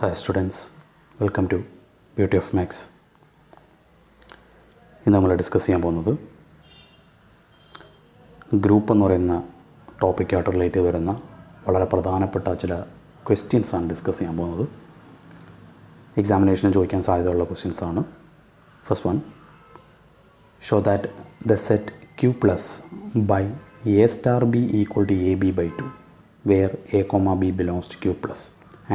Hi students, welcome to Beauty of Max. ഇന്ന് നമ്മൾ discuss ചെയ്യാൻ പോകുന്നത് ഗ്രൂപ്പ് എന്ന് പറയുന്ന ടോപ്പിക്കായിട്ട് റിലേറ്റ് ചെയ്ത് വരുന്ന വളരെ പ്രധാനപ്പെട്ട ചില ക്വസ്റ്റ്യൻസാണ് ഡിസ്കസ് ചെയ്യാൻ പോകുന്നത്. എക്സാമിനേഷന് ചോദിക്കാൻ സാധ്യതയുള്ള ക്വസ്റ്റ്യൻസാണ്. First one, show that the set Q plus by A star B equal to AB by 2 where A comma B belongs to Q plus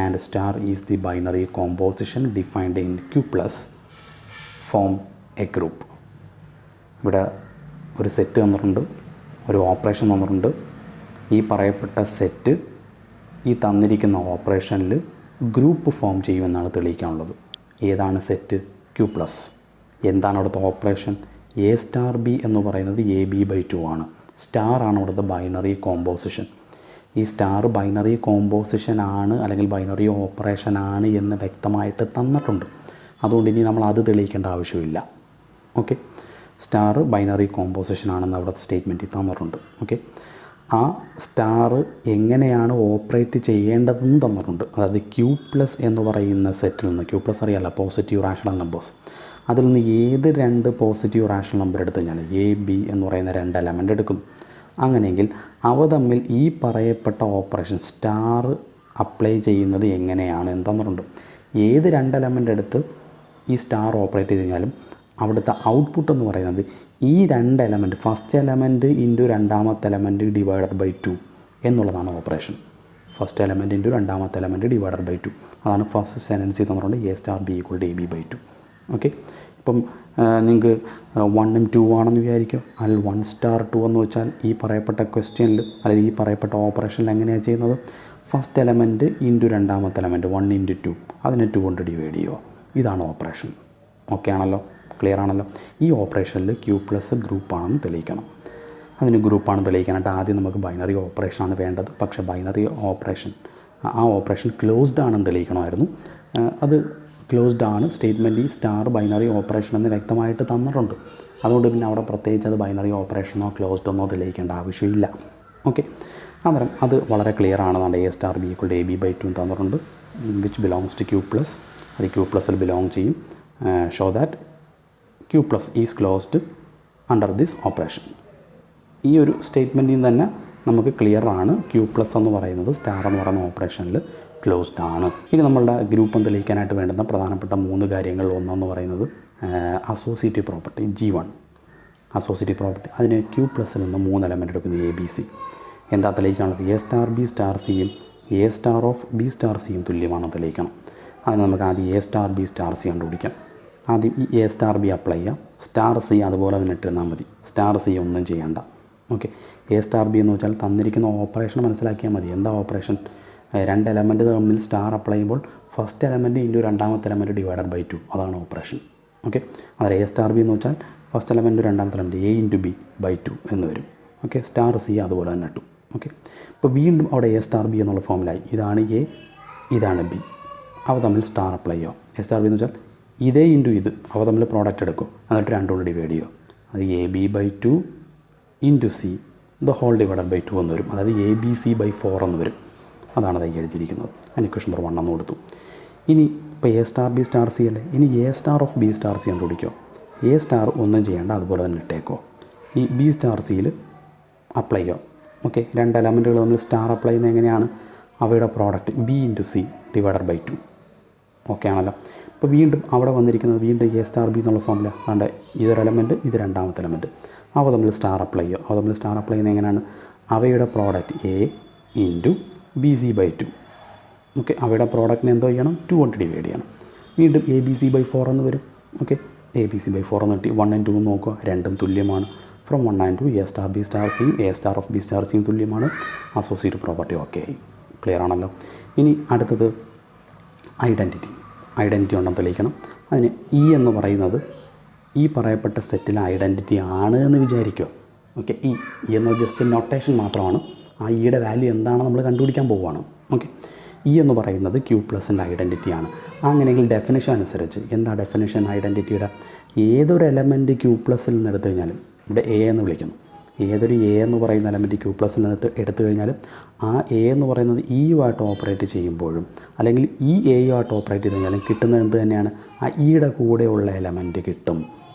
and star is the binary composition defined in Q plus form a group. ഇവിടെ ഒരു set തന്നിട്ടുണ്ട്, ഒരു operation തന്നിട്ടുണ്ട്. ഈ പറയപ്പെട്ട set ഈ തന്നിരിക്കുന്ന ഓപ്പറേഷനിൽ group form ചെയ്യുമെന്നാണ് തെളിയിക്കാനുള്ളത്. ഏതാണ് സെറ്റ് Q plus? എന്താണ് അവിടുത്തെ ഓപ്പറേഷൻ? A star B എന്ന് പറയുന്നത് AB by 2 ആണ്. സ്റ്റാർ ആണ് അവിടുത്തെ ബൈനറി കോമ്പോസിഷൻ. ഈ സ്റ്റാർ ബൈനറി കോമ്പോസിഷൻ ആണ് അല്ലെങ്കിൽ ബൈനറി ഓപ്പറേഷൻ ആണ് എന്ന് വ്യക്തമായിട്ട് തന്നിട്ടുണ്ട്. അതുകൊണ്ട് ഇനി നമ്മൾ അത് തെളിയിക്കേണ്ട ആവശ്യമില്ല. ഓക്കെ, സ്റ്റാർ ബൈനറി കോമ്പോസിഷൻ ആണെന്ന് അവിടുത്തെ സ്റ്റേറ്റ്മെൻറ്റിൽ തന്നിട്ടുണ്ട്. ഓക്കെ, ആ സ്റ്റാർ എങ്ങനെയാണ് ഓപ്പറേറ്റ് ചെയ്യേണ്ടതെന്ന് തന്നിട്ടുണ്ട്. അതായത് Q plus എന്ന് പറയുന്ന സെറ്റിൽ നിന്ന്, Q plus അറിയാമല്ലോ, പോസിറ്റീവ് റാഷണൽ നമ്പേഴ്സ്, അതിൽ നിന്ന് ഏത് രണ്ട് പോസിറ്റീവ് റാഷണൽ നമ്പർ എടുത്തു കഴിഞ്ഞാൽ A, B എന്ന് പറയുന്ന രണ്ട് എലമെൻ്റ് എടുക്കുന്നു. അങ്ങനെയെങ്കിൽ അവ തമ്മിൽ ഈ പറയപ്പെട്ട ഓപ്പറേഷൻ സ്റ്റാർ അപ്ലൈ ചെയ്യുന്നത് എങ്ങനെയാണ് എന്ന് തന്നിട്ടുണ്ട്. ഏത് രണ്ട് എലമെൻ്റ് എടുത്ത് ഈ സ്റ്റാർ ഓപ്പറേറ്റ് ചെയ്ത് കഴിഞ്ഞാലും അവിടുത്തെ ഔട്ട്പുട്ട് എന്ന് പറയുന്നത് ഈ രണ്ട് എലമെൻറ്റ്, ഫസ്റ്റ് എലമെൻറ്റ് ഇൻറ്റു രണ്ടാമത്തെ എലമെൻറ്റ് ഡിവൈഡഡ് ബൈ 2 എന്നുള്ളതാണ് ഓപ്പറേഷൻ. ഫസ്റ്റ് എലമെൻറ്റ് ഇൻറ്റു രണ്ടാമത്തെ എലമെൻറ്റ് ഡിവൈഡഡ് ബൈ 2, അതാണ് ഫസ്റ്റ് സെൻറ്റൻസിൽ തന്നിട്ടുണ്ട് A star B equal to AB by 2. Okay, ഇപ്പം നിങ്ങൾക്ക് 1ഉം 2 ആണെന്ന് വിചാരിക്കും. അതിൽ 1 star 2 എന്ന് വെച്ചാൽ ഈ പറയപ്പെട്ട ക്വസ്റ്റ്യനിൽ അല്ലെങ്കിൽ ഈ പറയപ്പെട്ട ഓപ്പറേഷനിൽ എങ്ങനെയാണ് ചെയ്യുന്നത്? ഫസ്റ്റ് എലമെൻറ്റ് ഇൻറ്റു രണ്ടാമത്തെ എലമെൻറ്റ് 1 into 2, അതിനെ 2 കൊണ്ട് ഡിവൈഡ് ചെയ്യുക. ഇതാണ് ഓപ്പറേഷൻ. ഓക്കെ ആണല്ലോ, ക്ലിയർ ആണല്ലോ. ഈ ഓപ്പറേഷനിൽ Q plus ഗ്രൂപ്പാണെന്ന് തെളിയിക്കണം. അതിന് ഗ്രൂപ്പാണെന്ന് തെളിയിക്കാനായിട്ട് ആദ്യം നമുക്ക് ബൈനറി ഓപ്പറേഷനാണ് വേണ്ടത്. പക്ഷേ ബൈനറി ഓപ്പറേഷൻ, ആ ഓപ്പറേഷൻ ക്ലോസ്ഡ് ആണെന്ന് തെളിയിക്കണമായിരുന്നു. അത് ക്ലോസ്ഡ് ആണ്. സ്റ്റേറ്റ്മെൻറ്റ് ഈ സ്റ്റാർ ബൈനറി ഓപ്പറേഷൻ എന്ന് വ്യക്തമായിട്ട് തന്നിട്ടുണ്ട്. അതുകൊണ്ട് പിന്നെ അവിടെ പ്രത്യേകിച്ച് അത് ബൈനറി ഓപ്പറേഷനോ ക്ലോസ്ഡ് എന്നോ തെളിയിക്കേണ്ട ആവശ്യമില്ല. ഓക്കെ, അന്നേരം അത് വളരെ ക്ലിയർ ആണെന്നാണ്. A star B equal to AB by 2 തന്നിട്ടുണ്ട്, which belongs to Q plus. അത് Q plusൽ ബിലോങ് ചെയ്യും. Show that Q plus is closed under this operation. ഈ ഒരു സ്റ്റേറ്റ്മെൻറ്റിൽ നിന്ന് തന്നെ നമുക്ക് ക്ലിയർ ആണ് Q plus എന്ന് പറയുന്നത് സ്റ്റാർ എന്ന് പറയുന്ന ഓപ്പറേഷനിൽ ക്ലോസ്ഡ് ആണ്. ഇനി നമ്മളുടെ ഗ്രൂപ്പ് തെളിയിക്കാനായിട്ട് വേണ്ടുന്ന പ്രധാനപ്പെട്ട 3 കാര്യങ്ങൾ. ഒന്നെന്ന് പറയുന്നത് associative property G1. Associative property, അതിന് Q plusൽ നിന്ന് 3 എലമെൻറ്റ് എടുക്കുന്നത് A, B, C. എന്താ തെളിയിക്കാനുള്ളത്? A star B star Cയും A star of B star Cയും തുല്യമാണെന്ന് തെളിയിക്കണം. അതിന് നമുക്ക് ആദ്യം A star B star C കണ്ടുപിടിക്കാം. ആദ്യം ഈ A star B അപ്ലൈ ചെയ്യാം. സ്റ്റാർ C അതുപോലെ തന്നെ ഇട്ടിരുന്നാൽ മതി. സ്റ്റാർ C ഒന്നും ചെയ്യണ്ട. ഓക്കെ, A star B എന്ന് വെച്ചാൽ തന്നിരിക്കുന്ന ഓപ്പറേഷൻ മനസ്സിലാക്കിയാൽ മതി. എന്താ ഓപ്പറേഷൻ? രണ്ട് എലമെൻറ്റ് തമ്മിൽ സ്റ്റാർ അപ്ലൈ ചെയ്യുമ്പോൾ ഫസ്റ്റ് എലമെൻറ്റ് ഇൻറ്റു രണ്ടാമത്തെ എലമെൻറ്റ് ഡിവൈഡഡ് ബൈ 2, അതാണ് ഓപ്പറേഷൻ. ഓക്കെ, അതായത് A star B എന്ന് വെച്ചാൽ ഫസ്റ്റ് എലമെൻറ്റ് രണ്ടാമത്തെ element A into B by 2 എന്ന് വരും. ഓക്കെ, സ്റ്റാർ C അതുപോലെ തന്നെ ഇട്ടു. ഓക്കെ, ഇപ്പോൾ വീണ്ടും അവിടെ A star B എന്നുള്ള ഫോമിലായി. ഇതാണ് A, ഇതാണ് B, അവ തമ്മിൽ സ്റ്റാർ അപ്ലൈ ചെയ്യുക. A star B എന്ന് വെച്ചാൽ ഇതേ ഇൻറ്റു ഇത്, അവ തമ്മിൽ പ്രോഡക്റ്റ് എടുക്കും, എന്നിട്ട് രണ്ടുകൊണ്ട് ഡിവൈഡ് ചെയ്യുക. അത് AB by 2 into C the whole divided by 2 എന്ന് വരും. അതായത് ABC by 4 എന്ന് വരും. അതാണ് അത് എഴുതിയിരിക്കുന്നത്. അതിന് ഇക്വേഷൻ നമ്പർ 1 എന്ന് കൊടുത്തു. ഇനി ഇപ്പോൾ A star B star C അല്ലേ, ഇനി A star of B star C കണ്ടുപിടിക്കോ. A star ഒന്നും ചെയ്യേണ്ട, അതുപോലെ തന്നെ ഇട്ടേക്കോ. ഈ B star Cയിൽ അപ്ലൈ ചെയ്യുക. ഓക്കെ, രണ്ട് എലമെൻറ്റുകൾ തമ്മിൽ സ്റ്റാർ അപ്ലൈ ചെയ്യുന്നത് എങ്ങനെയാണ്? അവയുടെ product B into C divided by 2. Okay ആണല്ലോ. ഇപ്പോൾ വീണ്ടും അവിടെ വന്നിരിക്കുന്നത് വീണ്ടും A star B എന്നുള്ള ഫോമിൽ കണ്ട ഇതൊരു എലമെൻറ്റ്, ഇത് രണ്ടാമത്തെ എലമെൻറ്റ്, അവ തമ്മിൽ സ്റ്റാർ അപ്ലൈ ചെയ്യുക. അവ തമ്മിൽ സ്റ്റാർ അപ്ലൈ ചെയ്യുന്നത് എങ്ങനെയാണ്? അവയുടെ product A into BC by 2. Okay, അവയുടെ പ്രോഡക്റ്റിനെ എന്തോ ചെയ്യണം? 2 കൊണ്ട് ഡിവൈഡ് ചെയ്യണം. വീണ്ടും ABC by 4 എന്ന് വരും. ഓക്കെ, ABC by 4 എന്ന് കിട്ടി. 1 and 2 നോക്കുക, രണ്ടും തുല്യമാണ്. From 1 and 2 A star B star C A star of B star C തുല്യമാണ്. അസോസിയേറ്റീവ് പ്രോപ്പർട്ടി ഓക്കെ ആയി. ക്ലിയർ ആണല്ലോ. ഇനി അടുത്തത് ഐഡൻറ്റിറ്റി. ഐഡൻറ്റിറ്റി ഉണ്ടെന്ന് തെളിയിക്കണം. അതിന് E എന്ന് പറയുന്നത് ഈ പറയപ്പെട്ട സെറ്റിലെ ഐഡൻറ്റിറ്റി ആണ് എന്ന് വിചാരിക്കുക. ഓക്കെ, E എന്നത് ജസ്റ്റ് നൊട്ടേഷൻ മാത്രമാണ്. ആ ഇയുടെ വാല്യൂ എന്താണെന്ന് നമ്മൾ കണ്ടുപിടിക്കാൻ പോവുകയാണ്. ഓക്കെ, E എന്ന് പറയുന്നത് Q plusൻ്റെ ഐഡൻറ്റിറ്റിയാണ്. അങ്ങനെയെങ്കിൽ ഡെഫിനിഷൻ അനുസരിച്ച് എന്താ ഡെഫിനിഷൻ ഐഡൻറ്റിറ്റിയുടെ? ഏതൊരു എലമെൻറ്റ് Q plusൽ നിന്ന് എടുത്തു കഴിഞ്ഞാലും ഇവിടെ A എന്ന് വിളിക്കുന്നു. ഏതൊരു എ എന്ന് പറയുന്ന എലമെൻറ്റ് ക്യൂ പ്ലസിനകത്ത് എടുത്തു കഴിഞ്ഞാലും ആ എ എന്ന് പറയുന്നത് ഇയുമായിട്ട് ഓപ്പറേറ്റ് ചെയ്യുമ്പോഴും അല്ലെങ്കിൽ ഈ എയുമായിട്ട് ഓപ്പറേറ്റ് ചെയ്ത് കഴിഞ്ഞാലും കിട്ടുന്നത് എന്ത് തന്നെയാണ്, ആ ഇയുടെ കൂടെയുള്ള എലമെൻറ്റ് കിട്ടും.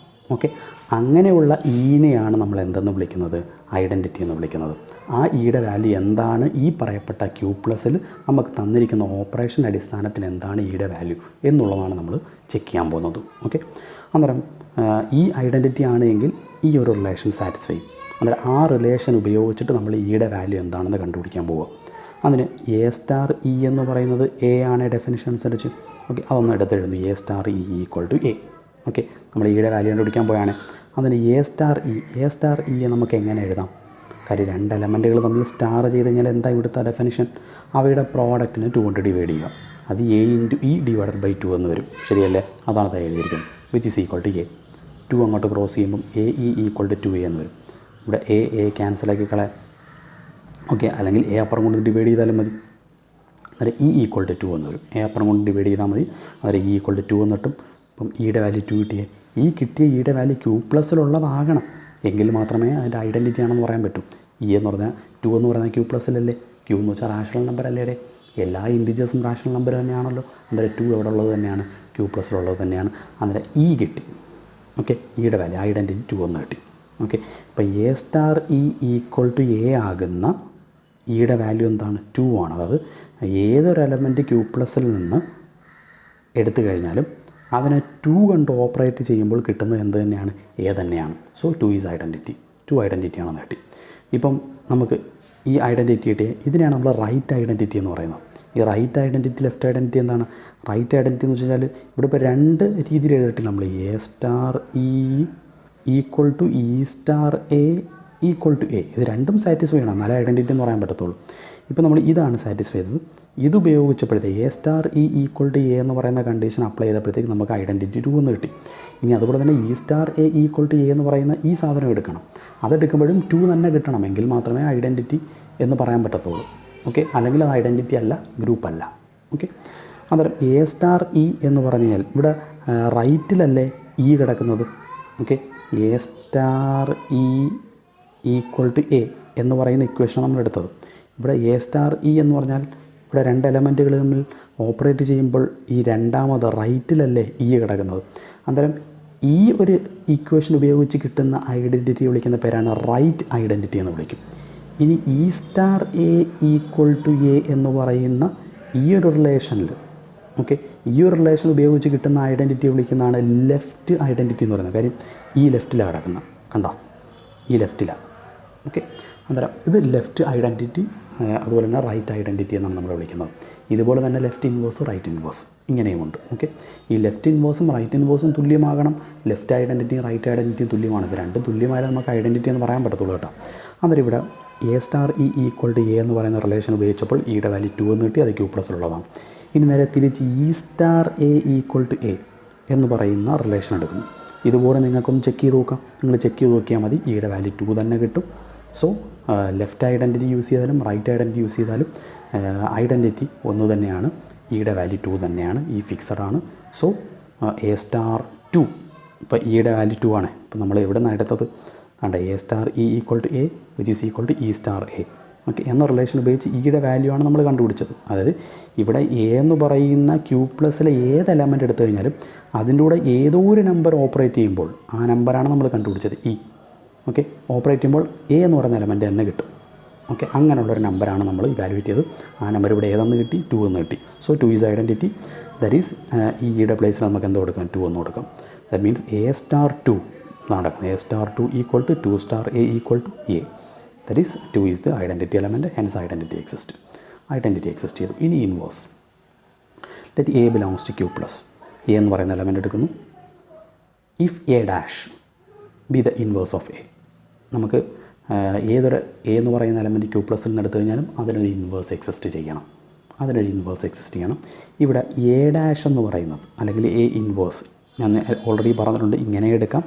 ഓക്കെ, അങ്ങനെയുള്ള ഈനെയാണ് നമ്മൾ എന്തെന്ന് വിളിക്കുന്നത്, ഐഡൻറ്റിറ്റി എന്ന് വിളിക്കുന്നത്. ആ ഇയുടെ വാല്യൂ എന്താണ് ഈ പറയപ്പെട്ട ക്യൂ പ്ലസിൽ നമുക്ക് തന്നിരിക്കുന്ന ഓപ്പറേഷൻ അടിസ്ഥാനത്തിൽ എന്താണ് ഇയുടെ വാല്യൂ എന്നുള്ളതാണ് നമ്മൾ ചെക്ക് ചെയ്യാൻ പോകുന്നത്. ഓക്കെ, അന്നേരം ഈ ഐഡൻറ്റിറ്റി ആണ് എങ്കിൽ ഈ ഒരു റിലേഷൻ സാറ്റിസ്ഫൈ ചെയ്യും. അന്നേരം ആ റിലേഷൻ ഉപയോഗിച്ചിട്ട് നമ്മൾ ഇയുടെ വാല്യൂ എന്താണെന്ന് കണ്ടുപിടിക്കാൻ പോവുക. അതിന് എ സ്റ്റാർ ഇ എന്ന് പറയുന്നത് എ ആണ് ഡെഫിനിഷൻ അനുസരിച്ച്. ഓക്കെ, അതൊന്ന് എടുത്തെഴുതുന്നു. A star E equal to a. Okay, നമ്മൾ ഇയുടെ വാല്യൂ കണ്ടുപിടിക്കാൻ പോയാണ്. അതിന് എ സ്റ്റാർ ഇയെ നമുക്ക് എങ്ങനെ എഴുതാം? കാര്യം 2 എലമെൻറ്റുകൾ തമ്മിൽ സ്റ്റാർ ചെയ്ത് കഴിഞ്ഞാൽ എന്താ ഇവിടുത്തെ ഡെഫിനിഷൻ? അവയുടെ പ്രോഡക്റ്റിന് 2 കൊണ്ട് ഡിവൈഡ് ചെയ്യുക. അത് A into E divided by 2 എന്ന് വരും. ശരിയല്ലേ? അതാണ് അത് എഴുതിയിരിക്കുന്നത്. Which is equal to A. 2 അങ്ങോട്ട് ക്രോസ് ചെയ്യുമ്പം A E equal to 2a എന്ന് വരും. ഇവിടെ എ ക്യാൻസലാക്കി കളയാം. ഓക്കെ, അല്ലെങ്കിൽ എ അപ്പുറം കൊണ്ട് ഡിവൈഡ് ചെയ്താലും മതി. അന്നേരം ഇ ഈക്വൽ ടു 2 എന്ന് വരും. എ അപ്പുറം കൊണ്ട് ഡിവൈഡ് ചെയ്താൽ മതി. അന്നേരം ഇ ഈക്വൽ ടു 2 എന്ന് കിട്ടും. അപ്പം ഇയുടെ വാല്യൂ 2 കിട്ടിയേ. ഈ കിട്ടിയ ഇയുടെ വാല്യൂ ക്യൂ പ്ലസ്സിലുള്ളതാകണം, എങ്കിൽ മാത്രമേ അതിൻ്റെ ഐഡൻറ്റിറ്റി ആണെന്ന് പറയാൻ പറ്റൂ. ഇ എന്ന് പറഞ്ഞാൽ 2 എന്ന് പറയുന്നത് ക്യൂ പ്ലസ്സിലല്ലേ? ക്യൂ എന്ന് വെച്ചാൽ റാഷണൽ നമ്പർ അല്ലേ? എല്ലാ ഇൻറ്റിജേഴ്സും റാഷണൽ നമ്പർ തന്നെയാണല്ലോ. അന്നേരം 2 എവിടെ ഉള്ളത് തന്നെയാണ്, ക്യൂ പ്ലസ്സിലുള്ളത് തന്നെയാണ്. അന്നേരം ഇ കിട്ടി. ഓക്കെ, ഇയുടെ വാല്യൂ ഐഡൻറ്റിറ്റി 2 എന്ന് കിട്ടി. ഓക്കെ, ഇപ്പോൾ A star E equal to A ആകുന്ന ഇയുടെ വാല്യൂ എന്താണ്? 2 ആണ്. അതായത് ഏതൊരു എലമെൻറ്റ് ക്യൂ പ്ലസ്സിൽ നിന്ന് എടുത്തു കഴിഞ്ഞാലും അതിനെ 2 കൊണ്ട് ഓപ്പറേറ്റ് ചെയ്യുമ്പോൾ കിട്ടുന്നത് എന്ത് തന്നെയാണ്? എ തന്നെയാണ്. So 2 is identity. 2 ഐഡൻറ്റിറ്റിയാണെന്ന് കിട്ടി. ഇപ്പം നമുക്ക് ഈ ഐഡൻറ്റിറ്റി കിട്ടിയ ഇതിനെയാണ് നമ്മൾ റൈറ്റ് ഐഡൻറ്റിറ്റി എന്ന് പറയുന്നത്. ഈ റൈറ്റ് ഐഡൻറ്റിറ്റി ലെഫ്റ്റ് ഐഡൻറ്റിറ്റി എന്താണ്? റൈറ്റ് ഐഡൻറ്റിറ്റി എന്ന് വെച്ച് കഴിഞ്ഞാൽ ഇവിടെ ഇപ്പോൾ 2 രീതിയിൽ എഴുതിയിട്ടില്ല നമ്മൾ. A star E equal to E star A equal to A. ഇത് രണ്ടും സാറ്റിസ്ഫൈ ചെയ്യണം, നല്ല ഐഡൻറ്റിറ്റി എന്ന് പറയാൻ പറ്റത്തുള്ളൂ. ഇപ്പോൾ നമ്മൾ ഇതാണ് സാറ്റിസ്ഫൈ ചെയ്തത്. ഇത് ഉപയോഗിച്ചപ്പോഴത്തേക്ക് a star E equal to A എന്ന് പറയുന്ന കണ്ടീഷൻ അപ്ലൈ ചെയ്തപ്പോഴത്തേക്ക് നമുക്ക് ഐഡൻറ്റിറ്റി 2 എന്ന് കിട്ടി. ഇനി അതുപോലെ തന്നെ E star A equal to A എന്ന് പറയുന്ന ഈ സാധനം എടുക്കണം. അതെടുക്കുമ്പോഴും 2 തന്നെ കിട്ടണം, എങ്കിൽ മാത്രമേ ഐഡൻറ്റിറ്റി എന്ന് പറയാൻ പറ്റത്തുള്ളൂ. ഓക്കെ, അല്ലെങ്കിൽ അത് ഐഡൻറ്റിറ്റി അല്ല, ഗ്രൂപ്പ് അല്ല. ഓക്കെ, അന്നേരം എ സ്റ്റാർ ഇ എന്ന് പറഞ്ഞു കഴിഞ്ഞാൽ ഇവിടെ റൈറ്റിലല്ലേ ഇ കിടക്കുന്നത്. Okay, A star E equal to A എന്ന് പറയുന്ന ഇക്വേഷൻ നമ്മൾ എടുത്തത്. ഇവിടെ എ സ്റ്റാർ ഇ എന്ന് പറഞ്ഞാൽ ഇവിടെ 2 എലമെൻറ്റുകൾ തമ്മിൽ ഓപ്പറേറ്റ് ചെയ്യുമ്പോൾ ഈ രണ്ടാമത് റൈറ്റിലല്ലേ ഇ കിടക്കുന്നത്. അന്നേരം ഈ ഒരു ഇക്വേഷൻ ഉപയോഗിച്ച് കിട്ടുന്ന ഐഡൻറ്റിറ്റി വിളിക്കുന്ന പേരാണ് റൈറ്റ് ഐഡൻറ്റിറ്റി എന്ന് വിളിക്കും. ഇനി E star A equal to A എന്ന് പറയുന്ന ഈ ഒരു റിലേഷനിൽ, ഓക്കെ, ഈ ഒരു റിലേഷൻ ഉപയോഗിച്ച് കിട്ടുന്ന ഐഡൻറ്റിറ്റി വിളിക്കുന്നതാണ് ലെഫ്റ്റ് ഐഡൻറ്റിറ്റി എന്ന് പറയുന്നത്. കാര്യം ഈ ലെഫ്റ്റിലാണ് കിടക്കുന്നത്, കണ്ടോ? ഈ ലെഫ്റ്റിലാണ്. ഓക്കെ, അന്നേരം ഇത് ലെഫ്റ്റ് ഐഡൻറ്റിറ്റി, അതുപോലെ തന്നെ റൈറ്റ് ഐഡൻറ്റിറ്റി എന്നാണ് നമ്മൾ വിളിക്കുന്നത്. ഇതുപോലെ തന്നെ ലെഫ്റ്റ് ഇൻവേഴ്സ്, റൈറ്റ് ഇൻവേഴ്സ് ഇങ്ങനെയുമുണ്ട്. ഓക്കെ, ഈ ലെഫ്റ്റ് ഇൻവേഴ്സും റൈറ്റ് ഇൻവേഴ്സും തുല്യമാകണം. ലെഫ്റ്റ് ഐഡൻറ്റിറ്റിയും റൈറ്റ് ഐഡൻറ്റിറ്റിയും തുല്യമാണ്. ഇത് രണ്ടും തുല്യമായാലും നമുക്ക് ഐഡൻറ്റിറ്റി എന്ന് പറയാൻ പറ്റത്തുള്ളൂ കേട്ടോ. അന്നേരം ഇവിടെ A star E equal to A എന്ന് പറയുന്ന റിലേഷൻ ഉപയോഗിച്ചപ്പോൾ ഇയുടെ വാല്യൂ 2 എന്ന് കിട്ടി. അത് ക്യൂ പ്ലസ്സിലുള്ളതാണ്. ഇനി നേരെ തിരിച്ച് E star A equal to A എന്ന് പറയുന്ന റിലേഷൻ എടുക്കുന്നു. ഇതുപോലെ നിങ്ങൾക്കൊന്ന് ചെക്ക് ചെയ്ത് നോക്കാം. നിങ്ങൾ ചെക്ക് ചെയ്ത് നോക്കിയാൽ മതി, ഇയുടെ വാല്യൂ 2 തന്നെ കിട്ടും. സോ ലെഫ്റ്റ് ഐഡൻറ്റിറ്റി യൂസ് ചെയ്താലും റൈറ്റ് ഐഡൻറ്റിറ്റി യൂസ് ചെയ്താലും ഐഡൻറ്റിറ്റി ഒന്ന് തന്നെയാണ്. ഇയുടെ വാല്യൂ 2 തന്നെയാണ്. ഈ ഫിക്സഡ് ആണ്. സോ എ സ്റ്റാർ 2, ഇപ്പോൾ ഇയുടെ വാല്യൂ 2 ആണ്. ഇപ്പോൾ നമ്മൾ എവിടെ നിന്നാണ് എടുത്തത്? കണ്ട, A star E equal to A which is equal to E star A. Okay, എന്ന റിലേഷൻ ഉപയോഗിച്ച് ഇയുടെ വാല്യൂ ആണ് നമ്മൾ കണ്ടുപിടിച്ചത്. അതായത് ഇവിടെ എ എന്ന് പറയുന്ന ക്യൂ പ്ലസ്സിലെ ഏത് എലമെൻ്റ് എടുത്തു കഴിഞ്ഞാലും അതിൻ്റെ കൂടെ ഏതോ ഒരു നമ്പർ ഓപ്പറേറ്റ് ചെയ്യുമ്പോൾ ആ നമ്പറാണ് നമ്മൾ കണ്ടുപിടിച്ചത്, ഇ. ഓക്കെ, ഓപ്പറേറ്റ് ചെയ്യുമ്പോൾ എ എന്ന് പറയുന്ന എലമെൻ്റ് തന്നെ കിട്ടും. ഓക്കെ, അങ്ങനെയുള്ളൊരു നമ്പറാണ് നമ്മൾ ഇവാലുവേറ്റ് ചെയ്തത്. ആ നമ്പർ ഇവിടെ ഏതെന്ന് കിട്ടി? 2 എന്ന് കിട്ടി. So 2 is identity. That is ഇയുടെ പ്ലേസിൽ നമുക്ക് എന്തോ കൊടുക്കാം? 2 എന്ന് കൊടുക്കാം. ദാറ്റ് മീൻസ് എ സ്റ്റാർ 2 നടക്കുന്നത്. A star 2 equal to 2 star A equal to A. That is 2 is the identity element. Hence identity exist ചെയ്തു. ഇനി inverse. Let A belongs to Q plus. A എന്ന് പറയുന്ന എലമെൻറ്റ് എടുക്കുന്നു. If A dash B the inverse of A. നമുക്ക് ഏതൊരു A എന്ന് പറയുന്ന element Q പ്ലസ്സിൽ നിന്ന് എടുത്തു കഴിഞ്ഞാലും അതിനൊരു ഇൻവേഴ്സ് എക്സിസ്റ്റ് ചെയ്യണം. ഇവിടെ എ ഡാഷ് എന്ന് പറയുന്നത് അല്ലെങ്കിൽ എ ഇൻവേഴ്സ് ഞാൻ ഓൾറെഡി പറഞ്ഞിട്ടുണ്ട്. ഇങ്ങനെ എടുക്കാം,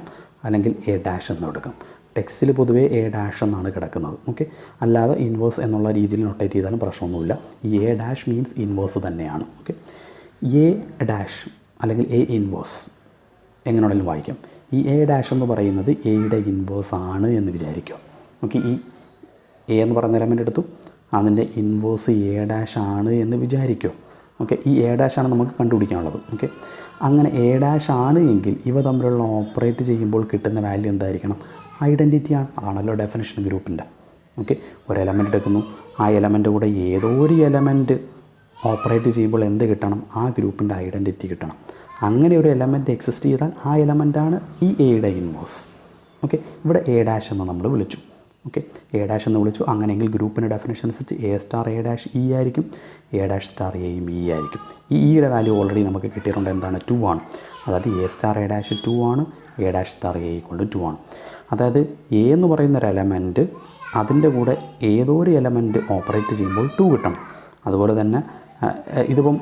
അല്ലെങ്കിൽ എ ഡാഷ് എന്ന് എടുക്കാം. ടെക്സ്റ്റിൽ പൊതുവേ എ ഡാഷ് എന്നാണ് കിടക്കുന്നത്. ഓക്കെ, അല്ലാതെ ഇൻവേഴ്സ് എന്നുള്ള രീതിയിൽ നൊട്ടേറ്റ് ചെയ്താലും പ്രശ്നമൊന്നുമില്ല. ഈ എ ഡാഷ് മീൻസ് ഇൻവേഴ്സ് തന്നെയാണ്. ഓക്കെ, എ ഡാഷ് അല്ലെങ്കിൽ എ ഇൻവേഴ്സ് എങ്ങനെയാണെങ്കിലും വായിക്കാം. ഈ എ ഡാഷ് എന്ന് പറയുന്നത് എയുടെ ഇൻവേഴ്സ് ആണ് എന്ന് വിചാരിക്കുക. ഓക്കെ, ഈ എ എന്ന് പറയുന്ന എലമെൻ്റ് എടുത്തു, അതിൻ്റെ ഇൻവേഴ്സ് എ ഡാഷ് ആണ് എന്ന് വിചാരിക്കും. ഓക്കെ, ഈ എ ഡാഷ് ആണ് നമുക്ക് കണ്ടുപിടിക്കാനുള്ളത്. ഓക്കെ, അങ്ങനെ എ ഡാഷ് ആണ് എങ്കിൽ ഇവ തമ്മിലുള്ള ഓപ്പറേറ്റ് ചെയ്യുമ്പോൾ കിട്ടുന്ന വാല്യൂ എന്തായിരിക്കണം? ഐഡൻറ്റിറ്റിയാണ്. അതാണല്ലോ ഡെഫിനിഷൻ ഗ്രൂപ്പിൻ്റെ. ഓക്കെ, ഒരു എലമെൻ്റ് എടുക്കുന്നു, ആ എലമെൻ്റ് കൂടെ ഏതോ ഒരു എലമെൻറ്റ് ഓപ്പറേറ്റ് ചെയ്യുമ്പോൾ എന്ത് കിട്ടണം? ആ ഗ്രൂപ്പിൻ്റെ ഐഡൻറ്റിറ്റി കിട്ടണം. അങ്ങനെ ഒരു എലമെൻറ്റ് എക്സിസ്റ്റ് ചെയ്താൽ ആ എലമെൻറ്റാണ് ഈ എയുടെ ഇൻവേഴ്സ്. ഓക്കെ, ഇവിടെ എ ഡാഷ് എന്ന് നമ്മൾ വിളിച്ചു. ഓക്കെ, എ ഡാഷ് എന്ന് വിളിച്ചു. അങ്ങനെയെങ്കിൽ ഗ്രൂപ്പിൻ്റെ ഡെഫിനേഷൻ അനുസരിച്ച് a star A dash E ആയിരിക്കും, എ ഡാഷ് സ്റ്റാർ എയും ഇ ആയിരിക്കും. ഈ ഇയുടെ വാല്യൂ ഓൾറെഡി നമുക്ക് കിട്ടിയിട്ടുണ്ട്. എന്താണ്? 2 ആണ്. അതായത് എ സ്റ്റാർ എ ഡാഷ് 2 ആണ്, A dash star A equal to 2 ആണ്. അതായത് എ എന്ന് പറയുന്നൊരു എലമെൻറ്റ് അതിൻ്റെ കൂടെ ഏതോ ഒരു എലമെൻറ്റ് ഓപ്പറേറ്റ് ചെയ്യുമ്പോൾ 2 കിട്ടണം. അതുപോലെ തന്നെ ഇതിപ്പം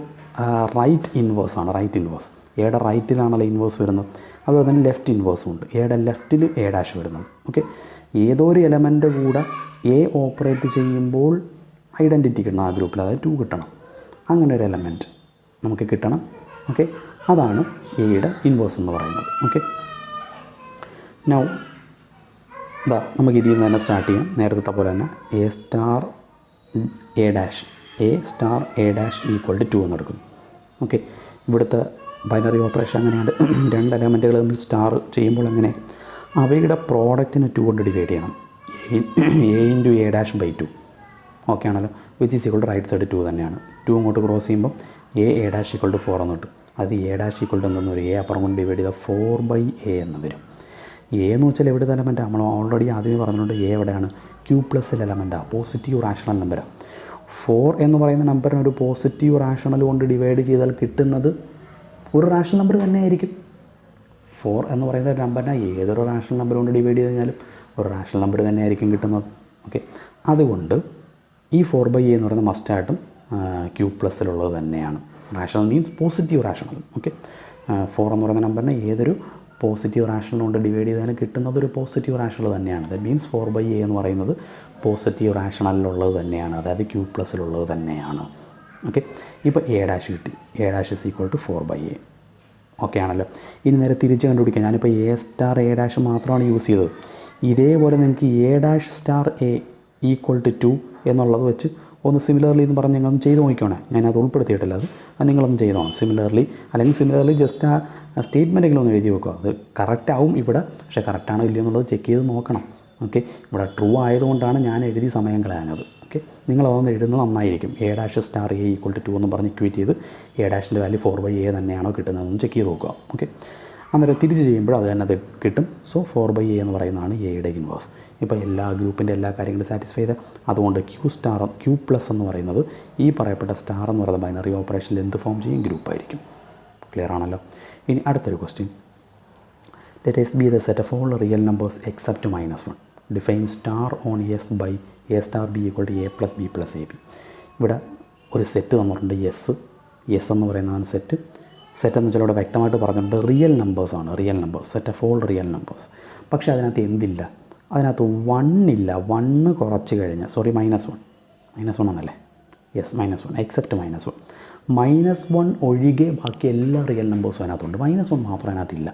റൈറ്റ് ഇൻവേഴ്സ് ആണ്. റൈറ്റ് ഇൻവേഴ്സ് എയുടെ റൈറ്റിലാണല്ലോ ഇൻവേഴ്സ് വരുന്നത്. അതുപോലെ തന്നെ ലെഫ്റ്റ് ഇൻവേഴ്സും ഉണ്ട്. എയുടെ ലെഫ്റ്റിൽ എ ഡാഷ് വരുന്നത്. ഓക്കെ, ഏതോ ഒരു എലമെൻ്റ് കൂടെ എ ഓപ്പറേറ്റ് ചെയ്യുമ്പോൾ ഐഡൻറ്റിറ്റി കിട്ടണം ആ ഗ്രൂപ്പിൽ, അതായത് 2 കിട്ടണം. അങ്ങനെ ഒരു എലമെൻറ്റ് നമുക്ക് കിട്ടണം. ഓക്കെ, അതാണ് എയുടെ ഇൻവേഴ്സ് എന്ന് പറയുന്നത്. ഓക്കെ, നൗ നമുക്ക് ഇതിൽ നിന്ന് തന്നെ സ്റ്റാർട്ട് ചെയ്യാം. നേരത്തെ പോലെ തന്നെ a star A dash equal to 2 എന്നെടുക്കുന്നു. ഓക്കെ, ഇവിടുത്തെ ബൈനറി ഓപ്പറേഷൻ അങ്ങനെയാണ്. 2 എലമെൻറ്റുകൾ തമ്മിൽ സ്റ്റാർ ചെയ്യുമ്പോൾ എങ്ങനെ? അവയുടെ പ്രോഡക്റ്റിനെ 2 കൊണ്ട് ഡിവൈഡ് ചെയ്യണം. A into a dash by 2. Okay ആണല്ലോ, which is equal to right side 2 തന്നെയാണ്. 2 അങ്ങോട്ട് ക്രോസ് ചെയ്യുമ്പോൾ എ ഡാഷ് ഈക്വൾ ടു 4 എന്ന് കിട്ടും. അത് എ ഡാഷ് ഈക്വൾ ടു എന്തെന്ന് വരും? എ അപ്പുറം കൊണ്ട് ഡിവൈഡ് ചെയ്താൽ 4/a എന്ന് വരും. എ എന്ന് വെച്ചാൽ എവിടുത്തെ എലമെൻറ്റാണ്? നമ്മൾ ഓൾറെഡി ആദ്യമേ പറഞ്ഞിട്ടുണ്ട്. എ എവിടെയാണ്? ക്യൂ പ്ലസ്സിൽ എലമെൻറ്റാണ്, പോസിറ്റീവ് റാഷണൽ നമ്പറാണ്. 4 എന്ന് പറയുന്ന നമ്പറിന് ഒരു പോസിറ്റീവ് റാഷണൽ കൊണ്ട് ഡിവൈഡ് ചെയ്താൽ കിട്ടുന്നത് ഒരു റാഷണൽ നമ്പർ തന്നെ ആയിരിക്കും. 4 എന്ന് പറയുന്ന ഒരു നമ്പറിനെ ഏതൊരു റാഷണൽ നമ്പർ കൊണ്ട് ഡിവൈഡ് ചെയ്ത് കഴിഞ്ഞാലും ഒരു റാഷണൽ നമ്പർ തന്നെ ആയിരിക്കും കിട്ടുന്നത്. ഓക്കെ, അതുകൊണ്ട് ഈ 4/a എന്ന് പറയുന്നത് മസ്റ്റായിട്ടും ക്യൂ പ്ലസ്സിലുള്ളത് തന്നെയാണ്. Rational means positive rational. Okay, 4 എന്ന് പറയുന്ന നമ്പറിനെ ഏതൊരു പോസിറ്റീവ് റാഷണൽ കൊണ്ട് ഡിവൈഡ് ചെയ്താലും കിട്ടുന്നത് ഒരു പോസിറ്റീവ് റാഷണൽ തന്നെയാണ്. ദാറ്റ് മീൻസ് 4/a എന്ന് പറയുന്നത് പോസിറ്റീവ് റാഷണലിലുള്ളത് തന്നെയാണ്, അതായത് ക്യൂ പ്ലസ്സിലുള്ളത് തന്നെയാണ്. ഓക്കെ, ഇപ്പോൾ എ ഡാഷ് കിട്ടി. A dash is equal to 4/a. Okay ആണല്ലോ. ഇനി നേരെ തിരിച്ച് കണ്ടുപിടിക്കാം. ഞാനിപ്പോൾ എ സ്റ്റാർ എ ഡാഷ് മാത്രമാണ് യൂസ് ചെയ്തത്. ഇതേപോലെ നിങ്ങൾക്ക് A dash star A equal to 2 എന്നുള്ളത് വെച്ച് ഒന്ന് സിമിലർലി എന്ന് പറഞ്ഞ് നിങ്ങളൊന്ന് ചെയ്ത് നോക്കിക്കോണേ. ഞാനത് ഉൾപ്പെടുത്തിയിട്ടില്ല. അത് നിങ്ങളൊന്ന് ചെയ്തോണം സിമിലർലി. അല്ലെങ്കിൽ സിമിലർലി ജസ്റ്റ് ആ സ്റ്റേറ്റ്മെൻറ്റെങ്കിലും ഒന്ന് എഴുതി വെക്കുക. അത് കറക്റ്റ് ആവും ഇവിടെ, പക്ഷേ കറക്റ്റാണോ ഇല്ലയോ എന്നുള്ളത് ചെക്ക് ചെയ്ത് നോക്കണം. ഓക്കെ, ഇവിടെ ട്രൂ ആയതുകൊണ്ടാണ് ഞാൻ എഴുതി സമയം കളയാനത്. ഓക്കെ, നിങ്ങളതൊന്ന് എഴുതുന്നത് നന്നായിരിക്കും. A dash star A equal to 2 എന്ന് പറഞ്ഞ് ഇക്വേറ്റ് ചെയ്ത് എ ഡാഷിൻ്റെ വാല്യൂ 4/a തന്നെയാണോ കിട്ടുന്നതെന്ന് ചെക്ക് ചെയ്ത് നോക്കുക. ഓക്കെ, അന്നേരം തിരിച്ച് ചെയ്യുമ്പോൾ അത് തന്നെ അത് കിട്ടും. സോ 4/a എന്ന് പറയുന്നതാണ് എയുടെ ഇൻവേഴ്സ്. ഇപ്പോൾ എല്ലാ ഗ്രൂപ്പിൻ്റെ എല്ലാ കാര്യങ്ങളും സാറ്റിസ്ഫൈ ചെയ്ത്, അതുകൊണ്ട് ക്യൂ പ്ലസ് എന്ന് പറയുന്നത് ഈ പറയപ്പെട്ട സ്റ്റാർ എന്ന് പറയുന്ന ബൈനറി ഓപ്പറേഷനിൽ എന്ത് ഫോം ചെയ്യും? ഗ്രൂപ്പായിരിക്കും. ക്ലിയർ ആണല്ലോ. ഇനി അടുത്തൊരു question. Let S be the set of all real numbers except -1. Define star on S by a star b equal to a plus b plus a b. ഇവിടെ ഒരു set തന്നിട്ടുണ്ട്. S എന്ന് പറയുന്നതാണ് set എന്ന് വെച്ചാൽ ഇവിടെ വ്യക്തമായിട്ട് പറഞ്ഞിട്ടുണ്ട് റിയൽ നമ്പേഴ്സാണ്. Real numbers, set of all real numbers. പക്ഷേ അതിനകത്ത് എന്തില്ല? അതിനകത്ത് 1 ഇല്ല. 1 കുറച്ച് കഴിഞ്ഞ് -1 എന്നല്ലേ? Yes, -1 except -1. -1 ഒഴികെ ബാക്കി എല്ലാ റിയൽ നമ്പേഴ്സും അതിനകത്തുണ്ട്. -1 മാത്രം അതിനകത്തില്ല.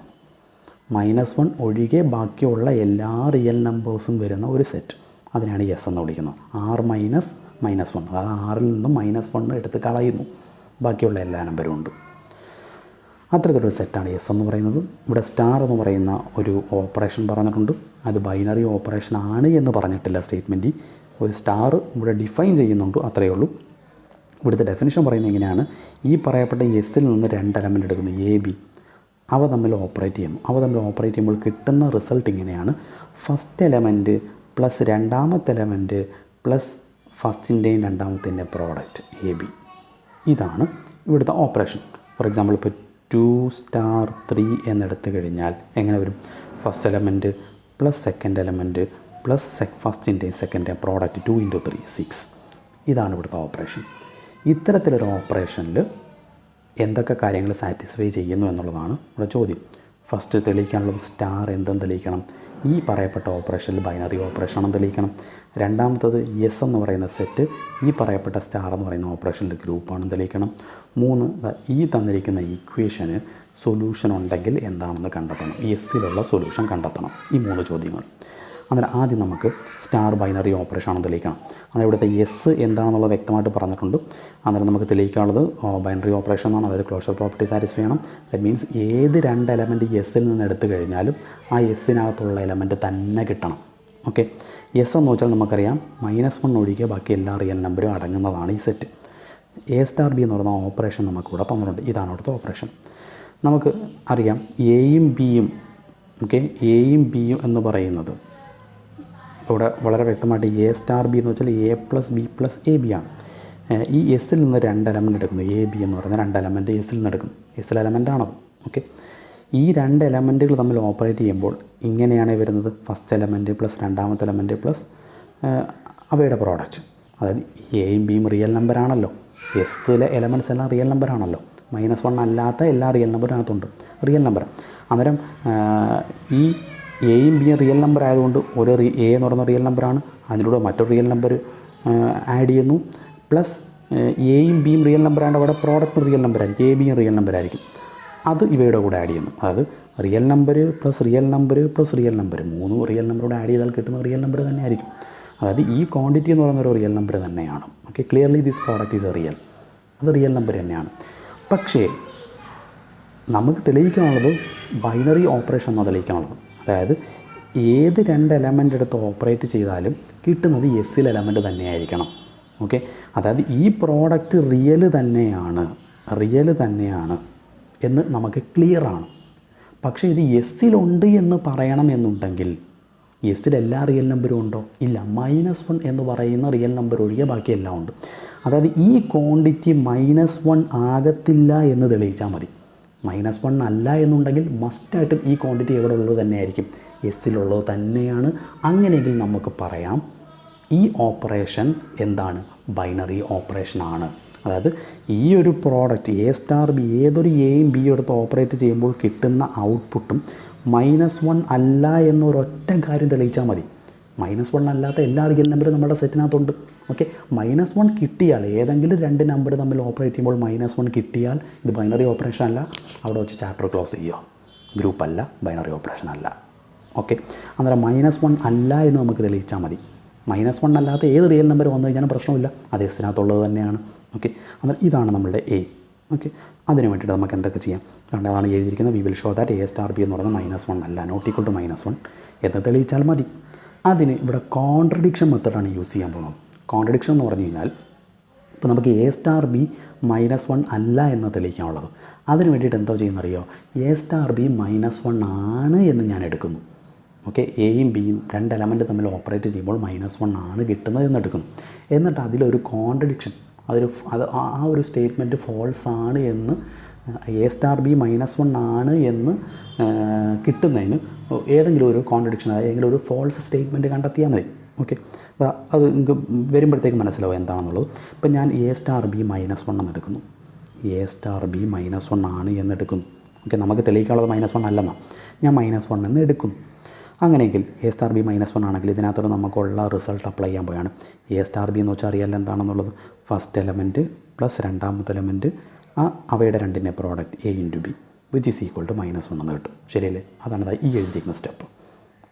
-1 ഒഴികെ ബാക്കിയുള്ള എല്ലാ റിയൽ നമ്പേഴ്സും വരുന്ന ഒരു സെറ്റ്, അതിനാണ് എസ് എന്ന് വിളിക്കുന്നത്. R -1, അതായത് ആറിൽ നിന്നും -1 എടുത്ത് കളയുന്നു, ബാക്കിയുള്ള എല്ലാ നമ്പരും ഉണ്ട്. അത്തരത്തിലൊരു സെറ്റാണ് എസ് എന്ന് പറയുന്നത്. ഇവിടെ സ്റ്റാർ എന്ന് പറയുന്ന ഒരു ഓപ്പറേഷൻ പറഞ്ഞിട്ടുണ്ട്. അത് ബൈനറി ഓപ്പറേഷൻ ആണ് എന്ന് പറഞ്ഞിട്ടില്ല സ്റ്റേറ്റ്മെൻറ്റിൽ. ഒരു സ്റ്റാർ ഇവിടെ ഡിഫൈൻ ചെയ്യുന്നുണ്ട്, അത്രയേ ഉള്ളൂ. ഇവിടുത്തെ ഡെഫിനിഷൻ പറയുന്നത് എങ്ങനെയാണ്? ഈ പറയപ്പെട്ട എസ്സിൽ നിന്ന് 2 എലമെൻറ്റ് എടുക്കുന്നു, എ ബി. അവ തമ്മിൽ ഓപ്പറേറ്റ് ചെയ്യുമ്പോൾ കിട്ടുന്ന റിസൾട്ട് ഇങ്ങനെയാണ്: ഫസ്റ്റ് എലമെൻറ്റ് പ്ലസ് രണ്ടാമത്തെ എലമെൻറ്റ് പ്ലസ് ഫസ്റ്റിൻ്റെയും രണ്ടാമത്തിൻ്റെയും പ്രോഡക്റ്റ് എ ബി. ഇതാണ് ഇവിടുത്തെ ഓപ്പറേഷൻ. ഫോർ എക്സാമ്പിൾ ഇപ്പോൾ 2 സ്റ്റാർ 3 എന്നെടുത്ത് കഴിഞ്ഞാൽ എങ്ങനെ വരും? First element plus second element plus ഫസ്റ്റിൻ്റെയും സെക്കൻഡിൻ്റെയും പ്രോഡക്റ്റ് 2 × 3 6. ഇതാണ് ഇവിടുത്തെ ഓപ്പറേഷൻ. ഇത്തരത്തിലൊരു ഓപ്പറേഷനിൽ എന്തൊക്കെ കാര്യങ്ങൾ സാറ്റിസ്ഫൈ ചെയ്യുന്നു എന്നുള്ളതാണ് ഇവിടെ ചോദ്യം. ഫസ്റ്റ് തെളിയിക്കാനുള്ളത് സ്റ്റാർ എന്തെന്ന് തെളിയിക്കണം. ഈ പറയപ്പെട്ട ഓപ്പറേഷനിൽ ബൈനറി ഓപ്പറേഷനും തെളിയിക്കണം. രണ്ടാമത്തത് എസ് എന്ന് പറയുന്ന സെറ്റ് ഈ പറയപ്പെട്ട സ്റ്റാർ എന്ന് പറയുന്ന ഓപ്പറേഷനിൽ ഗ്രൂപ്പാണെന്ന് തെളിയിക്കണം. 3 ഈ തന്നിരിക്കുന്ന ഈക്വേഷന് സൊല്യൂഷൻ ഉണ്ടെങ്കിൽ എന്താണെന്ന് കണ്ടെത്തണം. എസ്സിലുള്ള സൊല്യൂഷൻ കണ്ടെത്തണം. ഈ 3 ചോദ്യങ്ങൾ. അന്നേരം ആദ്യം നമുക്ക് സ്റ്റാർ ബൈനറി ഓപ്പറേഷൻ ആണെന്ന് തെളിയിക്കണം. അന്നേരം ഇവിടുത്തെ എസ് എന്താണെന്നുള്ളത് വ്യക്തമായിട്ട് പറഞ്ഞിട്ടുണ്ട്. അന്നേരം നമുക്ക് തെളിയിക്കാനുള്ളത് ബൈനറി ഓപ്പറേഷൻ എന്നാണ്. അതായത് ക്ലോഷർ പ്രോപ്പർട്ടി സാറ്റിസ്ഫൈ ചെയ്യണം. ദാറ്റ് മീൻസ് ഏത് രണ്ട് എലമെൻറ്റ് എസ്സിൽ നിന്ന് എടുത്തു കഴിഞ്ഞാലും ആ എസ്സിനകത്തുള്ള എലമെൻറ്റ് തന്നെ കിട്ടണം. ഓക്കെ, എസ് എന്ന് വെച്ചാൽ നമുക്കറിയാം -1 ഒഴികെ ബാക്കി എല്ലാ റിയൽ നമ്പറും അടങ്ങുന്നതാണ് ഈ സെറ്റ്. എ സ്റ്റാർ ബി എന്ന് പറയുന്ന ഓപ്പറേഷൻ നമുക്കിവിടെ തന്നിട്ടുണ്ട്. ഇതാണ് അവിടുത്തെ ഓപ്പറേഷൻ. നമുക്ക് അറിയാം എയും ബിയും, ഓക്കെ, എയും ബിയും എന്ന് പറയുന്നത് ഇവിടെ വളരെ വ്യക്തമായിട്ട് എ സ്റ്റാർ ബി എന്ന് വെച്ചാൽ A plus b plus a B ആണ്. ഈ എസ്സിൽ നിന്ന് രണ്ട് എലമെൻറ്റ് എടുക്കുന്നു. എ ബി എന്ന് പറയുന്ന രണ്ട് എലമെൻറ്റ് എസ്സിൽ നിന്ന് എടുക്കും. എസ്സിൽ എലമെൻറ്റാണത്. ഓക്കെ, ഈ രണ്ട് എലമെൻറ്റുകൾ തമ്മിൽ ഓപ്പറേറ്റ് ചെയ്യുമ്പോൾ ഇങ്ങനെയാണ് വരുന്നത്. ഫസ്റ്റ് എലമെൻറ്റ് പ്ലസ് രണ്ടാമത്തെ എലമെൻറ്റ് പ്ലസ് അവയുടെ പ്രോഡക്റ്റ്. അതായത് എയും ബിയും റിയൽ നമ്പറാണല്ലോ. എസ്സിലെ എലമെൻറ്റ്സ് എല്ലാം റിയൽ നമ്പറാണല്ലോ. -1 അല്ലാത്ത എല്ലാ റിയൽ നമ്പറിനകത്തുണ്ട് റിയൽ നമ്പർ. അന്നേരം ഈ എയും ബിയും റിയൽ നമ്പർ ആയതുകൊണ്ട് ഒരു എ എന്ന് പറയുന്ന റിയൽ നമ്പറാണ്. അതിലൂടെ മറ്റൊരു റിയൽ നമ്പർ ആഡ് ചെയ്യുന്നു. പ്ലസ് എയും ബിയും റിയൽ നമ്പറാണ്ട് അവിടെ പ്രോഡക്റ്റ് റിയൽ നമ്പറായിരിക്കും. എ ബിയും റിയൽ നമ്പറായിരിക്കും. അത് ഇവയുടെ കൂടെ ആഡ് ചെയ്യുന്നു. അതായത് real number plus real number plus real number, 3 real നമ്പറോട് ആഡ് ചെയ്താൽ കിട്ടുന്ന റിയൽ നമ്പർ തന്നെ ആയിരിക്കും. അതായത് ഈ ക്വാണ്ടിറ്റി എന്ന് പറയുന്ന ഒരു റിയൽ നമ്പർ തന്നെയാണ്. Okay, clearly this product is A real. അത് റിയൽ നമ്പർ തന്നെയാണ്. പക്ഷേ നമുക്ക് തെളിയിക്കാനുള്ളത് ബൈനറി ഓപ്പറേഷൻ എന്നാണ് തെളിയിക്കാനുള്ളത്. അതായത് ഏത് രണ്ട് എലമെൻ്റ് എടുത്ത് ഓപ്പറേറ്റ് ചെയ്താലും കിട്ടുന്നത് എസ്സിൽ എലമെൻറ്റ് തന്നെയായിരിക്കണം. ഓക്കെ, അതായത് ഈ പ്രോഡക്റ്റ് റിയൽ തന്നെയാണ് എന്ന് നമുക്ക് ക്ലിയറാണ്. പക്ഷേ ഇത് എസ്സിലുണ്ട് എന്ന് പറയണം എന്നുണ്ടെങ്കിൽ എസ്സിൽ എല്ലാ റിയൽ നമ്പരും ഉണ്ടോ? ഇല്ല. -1 എന്ന് പറയുന്ന റിയൽ നമ്പർ ഒഴികെ ബാക്കി എല്ലാം ഉണ്ട്. അതായത് ഈ ക്വാണ്ടിറ്റി -1 ആകത്തില്ല എന്ന് തെളിയിച്ചാൽ മതി. -1 അല്ല എന്നുണ്ടെങ്കിൽ മസ്റ്റായിട്ടും ഈ ക്വാണ്ടിറ്റി എവിടെ ഉള്ളത് തന്നെയായിരിക്കും, എസ്സിലുള്ളത് തന്നെയാണ്. അങ്ങനെയെങ്കിൽ നമുക്ക് പറയാം ഈ ഓപ്പറേഷൻ എന്താണ്? ബൈനറി ഓപ്പറേഷനാണ്. അതായത് ഈ ഒരു പ്രോഡക്റ്റ് എ സ്റ്റാർ ബി, ഏതൊരു എയും ബിയും എടുത്ത് ഓപ്പറേറ്റ് ചെയ്യുമ്പോൾ കിട്ടുന്ന ഔട്ട്പുട്ടും -1 അല്ല എന്നൊരൊറ്റ കാര്യം തെളിയിച്ചാൽ മതി. -1 അല്ലാത്ത എല്ലാ റിയൽ നമ്പറും നമ്മുടെ സെറ്റിനകത്തുണ്ട്. ഓക്കെ, -1 കിട്ടിയാൽ, ഏതെങ്കിലും രണ്ട് നമ്പർ തമ്മിൽ ഓപ്പറേറ്റ് ചെയ്യുമ്പോൾ -1 കിട്ടിയാൽ ഇത് ബൈനറി ഓപ്പറേഷൻ അല്ല. അവിടെ വെച്ച് ചാപ്റ്റർ ക്ലോസ് ചെയ്യുക. ഗ്രൂപ്പ് അല്ല, ബൈനറി ഓപ്പറേഷൻ അല്ല. ഓക്കെ, അന്നേരം -1 അല്ല എന്ന് നമുക്ക് തെളിയിച്ചാൽ മതി. -1 അല്ലാത്ത ഏത് റിയൽ നമ്പർ വന്നു കഴിഞ്ഞാലും പ്രശ്നമില്ല, അത് എസ്സിനകത്തുള്ളത് തന്നെയാണ്. ഓക്കെ, അന്നേരം ഇതാണ് നമ്മളുടെ എ. ഓക്കെ, അതിന് വേണ്ടിയിട്ട് നമുക്ക് എന്തൊക്കെ ചെയ്യാം? അതാണ് എഴുതിയിരിക്കുന്നത്. We will show that A star B എന്ന് പറയുന്നത് -1 അല്ല, നോട്ട് ഈക്വൽ ടു -1 എന്ന് തെളിയിച്ചാൽ മതി. അതിന് ഇവിടെ കോൺട്രഡിക്ഷൻ മെത്തേഡാണ് യൂസ് ചെയ്യാൻ പോകുന്നത്. കോൺട്രഡിക്ഷൻ എന്ന് പറഞ്ഞു കഴിഞ്ഞാൽ ഇപ്പോൾ നമുക്ക് എ സ്റ്റാർ ബി -1 അല്ല എന്ന് തെളിയിക്കാനുള്ളത്. അതിന് വേണ്ടിയിട്ട് എന്തോ ചെയ്യുന്നറിയോ? എ സ്റ്റാർ ബി -1 ആണ് എന്ന് ഞാൻ എടുക്കുന്നു. ഓക്കെ, എയും ബിയും രണ്ട് എലമെൻറ്റ് തമ്മിൽ ഓപ്പറേറ്റ് ചെയ്യുമ്പോൾ -1 ആണ് കിട്ടുന്നത് എന്ന് എടുക്കുന്നു. എന്നിട്ട് അതിലൊരു കോൺട്രഡിക്ഷൻ, ആ ഒരു സ്റ്റേറ്റ്മെൻറ്റ് ഫോൾസ് ആണ് എന്ന്, എ സ്റ്റാർ ബി -1 ആണ് എന്ന് കിട്ടുന്നതിന് ഏതെങ്കിലും ഒരു കോൺട്രഡിക്ഷൻ, അതായത് ഏതെങ്കിലും ഒരു ഫോൾസ് സ്റ്റേറ്റ്മെൻറ്റ് കണ്ടെത്തിയാൽ മതി. ഓക്കെ, അത് നിങ്ങൾക്ക് വരുമ്പോഴത്തേക്ക് മനസ്സിലാവും എന്താണെന്നുള്ളത്. ഇപ്പം ഞാൻ എ സ്റ്റാർ ബി -1 എന്ന് എടുക്കുന്നു. എ സ്റ്റാർ ബി -1 ആണ് എന്നെടുക്കുന്നു. ഓക്കെ, നമുക്ക് തെളിയിക്കാനുള്ളത് -1 അല്ലെന്നാണ്. ഞാൻ -1 എന്ന് എടുക്കുന്നു. അങ്ങനെയെങ്കിൽ എ സ്റ്റാർ ബി -1 ആണെങ്കിൽ ഇതിനകത്തോട് നമുക്കുള്ള റിസൾട്ട് അപ്ലൈ ചെയ്യാൻ പോയാണ്. എ സ്റ്റാർ ബി എന്ന് വെച്ചാൽ അറിയാൻ എന്താണെന്നുള്ളത്, ഫസ്റ്റ് എലമെൻറ്റ് പ്ലസ് രണ്ടാമത്തെ എലമെൻറ്റ് അവയുടെ രണ്ടിൻ്റെ product a into b which is equal to -1 എന്ന് കിട്ടും. ശരിയല്ലേ? അതാണ് ഈ എഴുതിയിരിക്കുന്ന സ്റ്റെപ്പ്.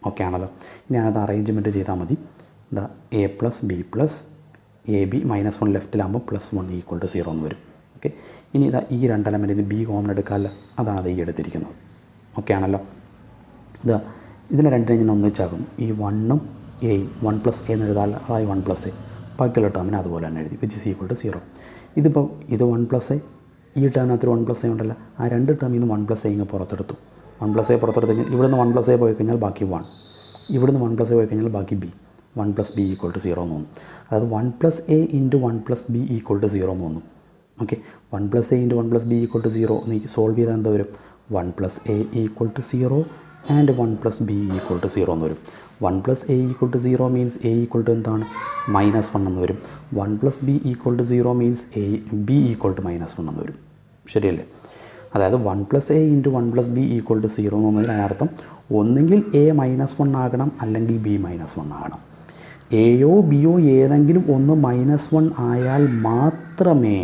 ഓക്കെ ആണല്ലോ. ഇനി അത് അറേഞ്ച്മെൻറ്റ് ചെയ്താൽ മതി. A plus b plus a b -1 ലെഫ്റ്റിലാകുമ്പോൾ +1 ഈക്വൽ ടു 0 എന്ന് വരും. ഓക്കെ, ഇനി ഈ രണ്ട് എലമെൻറ്റ് ഇത് ബി കോമൺ എടുക്കാമല്ലോ, അതാണ് ഈ എടുത്തിരിക്കുന്നത്. ഓക്കെ ആണല്ലോ. ഇതിനെ രണ്ടിനെ ഞാൻ ഒന്നിച്ചാകും. ഈ 1ഉം എയും 1 + a എന്ന് എഴുതാമല്ലോ, അതായത് 1 + a. ബാക്കിയുള്ള ടേമിനെ അതുപോലെ തന്നെ എഴുതി വിച്ച് ഈസ് ഈക്വൽ ടു 0. ഇതിപ്പോൾ ഇത് 1 + a, ഈ ടേമിനകത്തൊരു 1 + a ഉണ്ടല്ലോ, ആ രണ്ട് ടേമിൽ നിന്ന് 1 + a ഇങ്ങ് പുറത്തെടുത്തു. 1 + a പുറത്തെടുത്ത് കഴിഞ്ഞാൽ ഇവിടുന്ന് 1 + a പോയി കഴിഞ്ഞാൽ ബാക്കി 1, ഇവിടുന്ന് 1 + a പോയി കഴിഞ്ഞാൽ ബാക്കി b. 1 + b ഈക്വൽ ടു 0 എന്ന് തോന്നും. അതായത് 1 + a × 1 + b ഈക്വൽ ടു 0 എന്ന് തോന്നും. Okay, 1 + a × 1 + b equal to 0 നീ സോൾവ് ചെയ്താൽ എന്താ വരും? 1 + a equal to 0 and 1 + b equal to 0 എന്ന് വരും. 1 + a equal to 0 means a equal to എന്താണ്? -1 എന്ന് വരും. 1 + b equal to 0 means b equal to -1 എന്ന് വരും. ശരിയല്ലേ? അതായത് 1 + a × 1 + b ഈക്വൽ ടു 0 എന്ന് പറഞ്ഞാൽ അതിനർത്ഥം ഒന്നെങ്കിൽ a -1 ആകണം, അല്ലെങ്കിൽ b -1 ആകണം. എയോ ബിയോ ഏതെങ്കിലും ഒന്ന് -1 ആയാൽ മാത്രമേ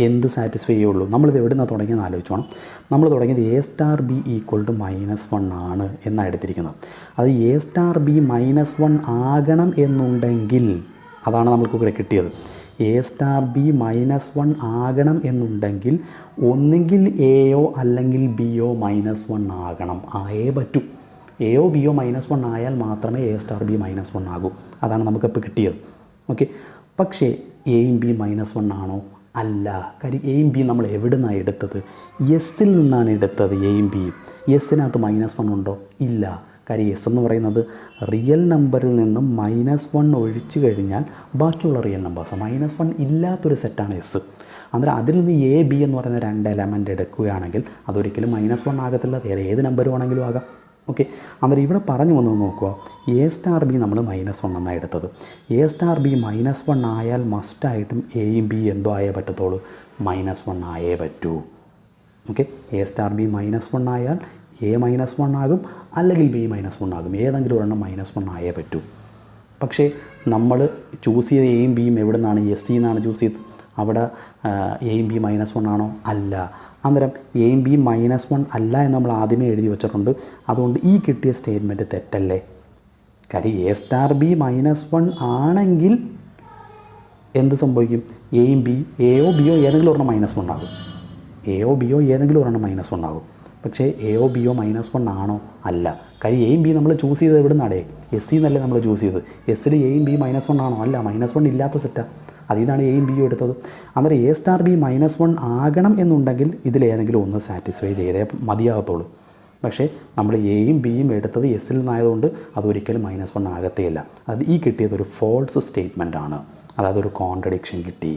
എന്ത് സാറ്റിസ്ഫൈ ചെയ്യുള്ളൂ? നമ്മളിത് എവിടെ നിന്നാണ് തുടങ്ങിയെന്ന് ആലോചിച്ചോണം. നമ്മൾ തുടങ്ങിയത് a star b equal to -1 ആണ് എന്നാണ് എടുത്തിരിക്കുന്നത്. അത് എ സ്റ്റാർ ബി -1 ആകണം എന്നുണ്ടെങ്കിൽ, അതാണ് നമുക്ക് ഇവിടെ കിട്ടിയത്. എ സ്റ്റാർ ബി -1 ആകണം എന്നുണ്ടെങ്കിൽ ഒന്നുകിൽ എയോ അല്ലെങ്കിൽ ബിയോ -1 ആകണം. ആയേ പറ്റൂ. എയോ ബിയോ -1 ആയാൽ മാത്രമേ എ സ്റ്റാർ ബി -1 ആകൂ. അതാണ് നമുക്കിപ്പോൾ കിട്ടിയത്. ഓക്കെ, പക്ഷേ എയും ബി -1 ആണോ? അല്ല. കാര്യം എയും ബി നമ്മൾ എവിടെ നിന്നാണ് എടുത്തത്? എസ്സിൽ നിന്നാണ് എടുത്തത്. എയും ബിയും എസ്സിനകത്ത് -1 ഉണ്ടോ? ഇല്ല. കാര്യം എസ് എന്ന് പറയുന്നത് റിയൽ നമ്പറിൽ നിന്നും -1 ഒഴിച്ചു കഴിഞ്ഞാൽ ബാക്കിയുള്ള റിയൽ നമ്പേഴ്സ്. -1 ഇല്ലാത്തൊരു സെറ്റാണ് എസ്. അന്നേരം അതിൽ നിന്ന് എ ബി എന്ന് പറയുന്ന 2 എലമെൻ്റ് എടുക്കുകയാണെങ്കിൽ അതൊരിക്കലും -1 ആകത്തില്ല. വേറെ ഏത് നമ്പർ വേണമെങ്കിലും ആകാം. ഓക്കെ, അന്നേരം ഇവിടെ പറഞ്ഞു വന്ന് നോക്കുക. എ സ്റ്റാർ ബി നമ്മൾ -1 എന്നാണ് എടുത്തത്. എ സ്റ്റാർ ബി -1 ആയാൽ മസ്റ്റായിട്ടും എയും ബി എന്തോ ആയേ പറ്റത്തുള്ളൂ? -1 ആയേ പറ്റൂ. ഓക്കെ, എ സ്റ്റാർ ബി -1 ആയാൽ എ -1 ആകും, അല്ലെങ്കിൽ ബി -1 ആകും. ഏതെങ്കിലും ഒരെണ്ണം -1 ആയേ പറ്റൂ. പക്ഷേ നമ്മൾ ചൂസ് ചെയ്ത എയും ബിയും എവിടെ നിന്നാണ്? എസ് നിന്നാണ് ചൂസ് ചെയ്തത്. അവിടെ എയും ബി -1 ആണോ? അല്ല. അന്നേരം എയും ബി -1 അല്ല എന്ന് നമ്മൾ ആദ്യമേ എഴുതി വെച്ചിട്ടുണ്ട്. അതുകൊണ്ട് ഈ കിട്ടിയ സ്റ്റേറ്റ്മെൻറ്റ് തെറ്റല്ലേ? കാര്യം എ സ്റ്റാർ ബി -1 ആണെങ്കിൽ എന്ത് സംഭവിക്കും? എയും ബി എയോ ബിയോ ഏതെങ്കിലും ഒരെണ്ണം -1 ആകും. എയോ ബിയോ ഏതെങ്കിലും ഒരെണ്ണം -1 ആകും. പക്ഷേ എയോ ബിയോ -1 ആണോ? അല്ല. കാര്യം എയും ബി നമ്മൾ ചൂസ് ചെയ്തത് എവിടെ നിന്നാടേ? എസ് എന്നല്ലേ നമ്മൾ ചൂസ് ചെയ്തത്. എസ്സിൽ എയും ബി -1 ആണോ? അല്ല, -1 ഇല്ലാത്ത സെറ്റാണ്. അതിൽ നിന്നാണ് എയും ബിയും എടുത്തത്. അന്നേരം എ സ്റ്റാർ ബി -1 ആകണം എന്നുണ്ടെങ്കിൽ ഇതിലേതെങ്കിലും ഒന്ന് സാറ്റിസ്ഫൈ ചെയ്തേ മതിയാകത്തുള്ളൂ. പക്ഷേ നമ്മൾ എയും ബിയും എടുത്തത് എസ്സിൽ നിന്നായതുകൊണ്ട് അതൊരിക്കലും -1 ആകത്തേയില്ല. അത് ഈ കിട്ടിയതൊരു ഫോൾസ് സ്റ്റേറ്റ്മെൻ്റ് ആണ്. അതായത് ഒരു കോൺട്രഡിക്ഷൻ കിട്ടി.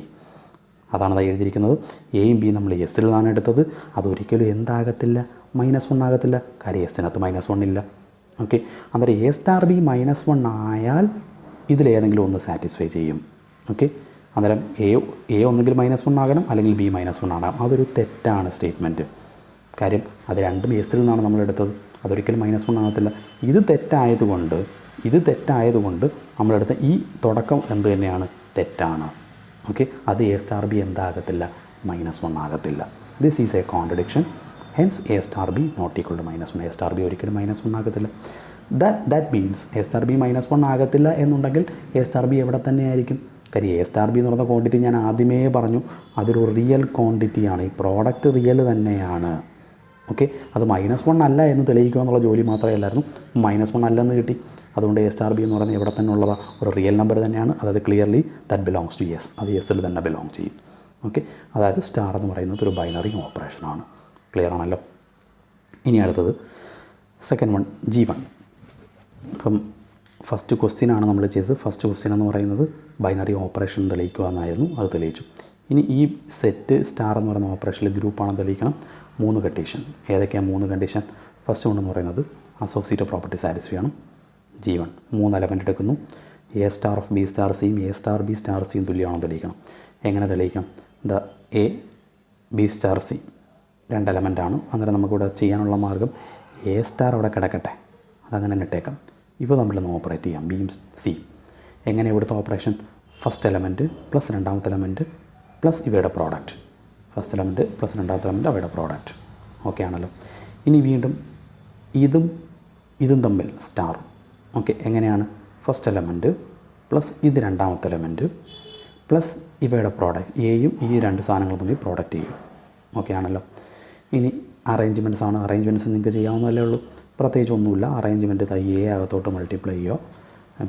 അതാണ് അത് എഴുതിയിരിക്കുന്നത്. എയും ബിയും നമ്മൾ എസ്സിൽ നിന്നാണ് എടുത്തത്. അതൊരിക്കലും എന്താകത്തില്ല? -1 ആകത്തില്ല. കാര്യം എസ്സിനകത്ത് -1 ഇല്ല. ഓക്കെ, അന്നേരം എ സ്റ്റാർ ബി -1 ആയാൽ ഇതിലേതെങ്കിലും ഒന്ന് സാറ്റിസ്ഫൈ ചെയ്യും. ഓക്കെ, അന്നേരം എ ഒന്നുകിൽ -1 ആകണം, അല്ലെങ്കിൽ ബി -1 ആകണം. അതൊരു തെറ്റാണ് സ്റ്റേറ്റ്മെൻറ്റ്. കാര്യം അത് രണ്ടും എസ്സിൽ നിന്നാണ് നമ്മൾ എടുത്തത്. അതൊരിക്കലും -1 ആകത്തില്ല. ഇത് തെറ്റായതുകൊണ്ട് നമ്മളെടുത്ത ഈ തുടക്കം എന്ത് തന്നെയാണ്? തെറ്റാണ്. ഓക്കെ, അത് എ സ്റ്റാർ ബി എന്താകത്തില്ല? -1 ആകത്തില്ല. This is a contradiction. Hence a star b not equal to -1. A star b ഒരിക്കലും -1 ആകത്തില്ല. That means a star b -1 ആകത്തില്ല എന്നുണ്ടെങ്കിൽ എ സ്റ്റാർ ബി എവിടെ തന്നെ ആയിരിക്കും? കാര്യം എ സ്റ്റാർ ബി എന്ന് പറയുന്ന ക്വാണ്ടിറ്റി ഞാൻ ആദ്യമേ പറഞ്ഞു, അതൊരു റിയൽ ക്വാണ്ടിറ്റിയാണ്. ഈ പ്രോഡക്റ്റ് റിയൽ തന്നെയാണ്. ഓക്കെ, അത് -1 അല്ല എന്ന് തെളിയിക്കുക എന്നുള്ള ജോലി മാത്രമേ അല്ലായിരുന്നു. -1 അല്ലെന്ന് കിട്ടി. അതുകൊണ്ട് എ സ്റ്റാർ ബി എന്ന് പറയുന്നത് എവിടെ തന്നെ ഉള്ളതാണ്? ഒരു റിയൽ നമ്പർ തന്നെയാണ്. അതായത് clearly that belongs to S. അത് എസ്സിൽ തന്നെ ബിലോങ് ചെയ്യും. ഓക്കെ, അതായത് സ്റ്റാർ എന്ന് പറയുന്നത് ഒരു ബൈനറി ഓപ്പറേഷനാണ്. ക്ലിയർ ആണല്ലോ? ഇനി അടുത്തത് സെക്കൻഡ് വൺ, G1. അപ്പം ഫസ്റ്റ് ക്വസ്റ്റ്യനാണ് നമ്മൾ ചെയ്തത്. ഫസ്റ്റ് ക്വസ്റ്റ്യൻ എന്ന് പറയുന്നത് ബൈനറി ഓപ്പറേഷൻ തെളിയിക്കുക എന്നായിരുന്നു. അത് തെളിയിച്ചു. ഇനി ഈ സെറ്റ് സ്റ്റാർ എന്ന് പറയുന്ന ഓപ്പറേഷനിൽ ഗ്രൂപ്പാണെന്ന് തെളിയിക്കണം. 3 കണ്ടീഷൻ. ഏതൊക്കെയാണ് 3 കണ്ടീഷൻ? ഫസ്റ്റ് വൺ എന്ന് പറയുന്നത് അസോസിയേറ്റീവ് പ്രോപ്പർട്ടി സാറ്റിസ്ഫൈ ചെയ്യണം. G1 3 എലമെൻ്റ് എടുക്കുന്നു. A star of B star സിയും എ സ്റ്റാർ ബി സ്റ്റാർ സിയും തുല്യമാണെന്ന് തെളിയിക്കണം. എങ്ങനെ തെളിയിക്കാം? A B star C 2 എലമെൻ്റാണ്. അന്നേരം നമുക്കിവിടെ ചെയ്യാനുള്ള മാർഗ്ഗം എ സ്റ്റാർ അവിടെ കിടക്കട്ടെ, അതങ്ങനെ തന്നെ ഇട്ടേക്കാം. ഇപ്പോൾ നമ്മളൊന്ന് ഓപ്പറേറ്റ് ചെയ്യാം. ബിയും സി. എങ്ങനെ ഇവിടുത്തെ ഓപ്പറേഷൻ? ഫസ്റ്റ് എലമെൻറ്റ് പ്ലസ് രണ്ടാമത്തെ എലമെൻറ്റ് പ്ലസ് ഇവയുടെ പ്രോഡക്റ്റ്. ഫസ്റ്റ് എലമെൻറ്റ് പ്ലസ് രണ്ടാമത്തെ എലമെൻറ്റ് അവയുടെ പ്രോഡക്റ്റ്. ഓക്കെ ആണല്ലോ? ഇനി വീണ്ടും ഇതും തമ്മിൽ സ്റ്റാർ. ഓക്കെ, എങ്ങനെയാണ്? ഫസ്റ്റ് എലമെൻറ്റ് പ്ലസ് ഇത് രണ്ടാമത്തെ എലമെൻറ്റ് പ്ലസ് ഇവയുടെ പ്രോഡക്റ്റ്. എയും ഈ 2 സാധനങ്ങളും തമ്മിൽ പ്രോഡക്റ്റ് ചെയ്യും. ഓക്കെ ആണല്ലോ? ഇനി അറേഞ്ച്മെൻറ്റ്സ് ആണ്. അറേഞ്ച്മെൻറ്റ്സ് നിങ്ങൾക്ക് ചെയ്യാവുന്നതല്ലേ ഉള്ളൂ. പ്രത്യേകിച്ച് ഒന്നുമില്ല. അറേഞ്ച്മെൻറ്റ് എ അകത്തോട്ട് മൾട്ടിപ്ലൈ ചെയ്യുക.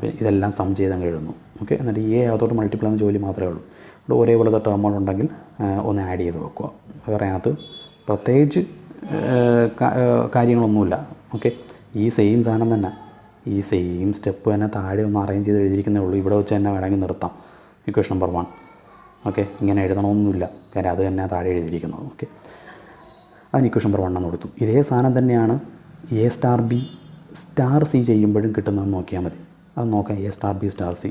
പിന്നെ ഇതെല്ലാം സം ചെയ്തങ്ങ് എഴുതുന്നു. ഓക്കെ, എന്നിട്ട് എ അകത്തോട്ട് മൾട്ടിപ്ലൈ എന്ന ജോലി മാത്രമേ ഉള്ളൂ. ഇവിടെ ഒരേപോലത്തെ ടേമുകളുണ്ടെങ്കിൽ ഒന്ന് ആഡ് ചെയ്ത് വെക്കുക. വേറെ അതിനകത്ത് പ്രത്യേകിച്ച് കാര്യങ്ങളൊന്നുമില്ല. ഓക്കെ, ഈ സെയിം സാധനം തന്നെ, ഈ സെയിം സ്റ്റെപ്പ് തന്നെ താഴെ ഒന്ന് അറേഞ്ച് ചെയ്ത് എഴുതിയിരിക്കുന്നേ ഉള്ളൂ. ഇവിടെ വെച്ച് തന്നെ വേണമെങ്കിൽ നിർത്താം. Equation number 1. ഓക്കെ, ഇങ്ങനെ എഴുതണമെന്നൊന്നുമില്ല. കാര്യം അത് തന്നെ താഴെ എഴുതിയിരിക്കുന്നത്. ഓക്കെ, അതിന് ഇക്വേഷൻ നമ്പർ 1 എന്ന് കൊടുത്തു. ഇതേ സാധനം തന്നെയാണ് A star B star C ചെയ്യുമ്പോഴും കിട്ടുന്നതെന്ന് നോക്കിയാൽ മതി. അത് നോക്കാം. A star B star C.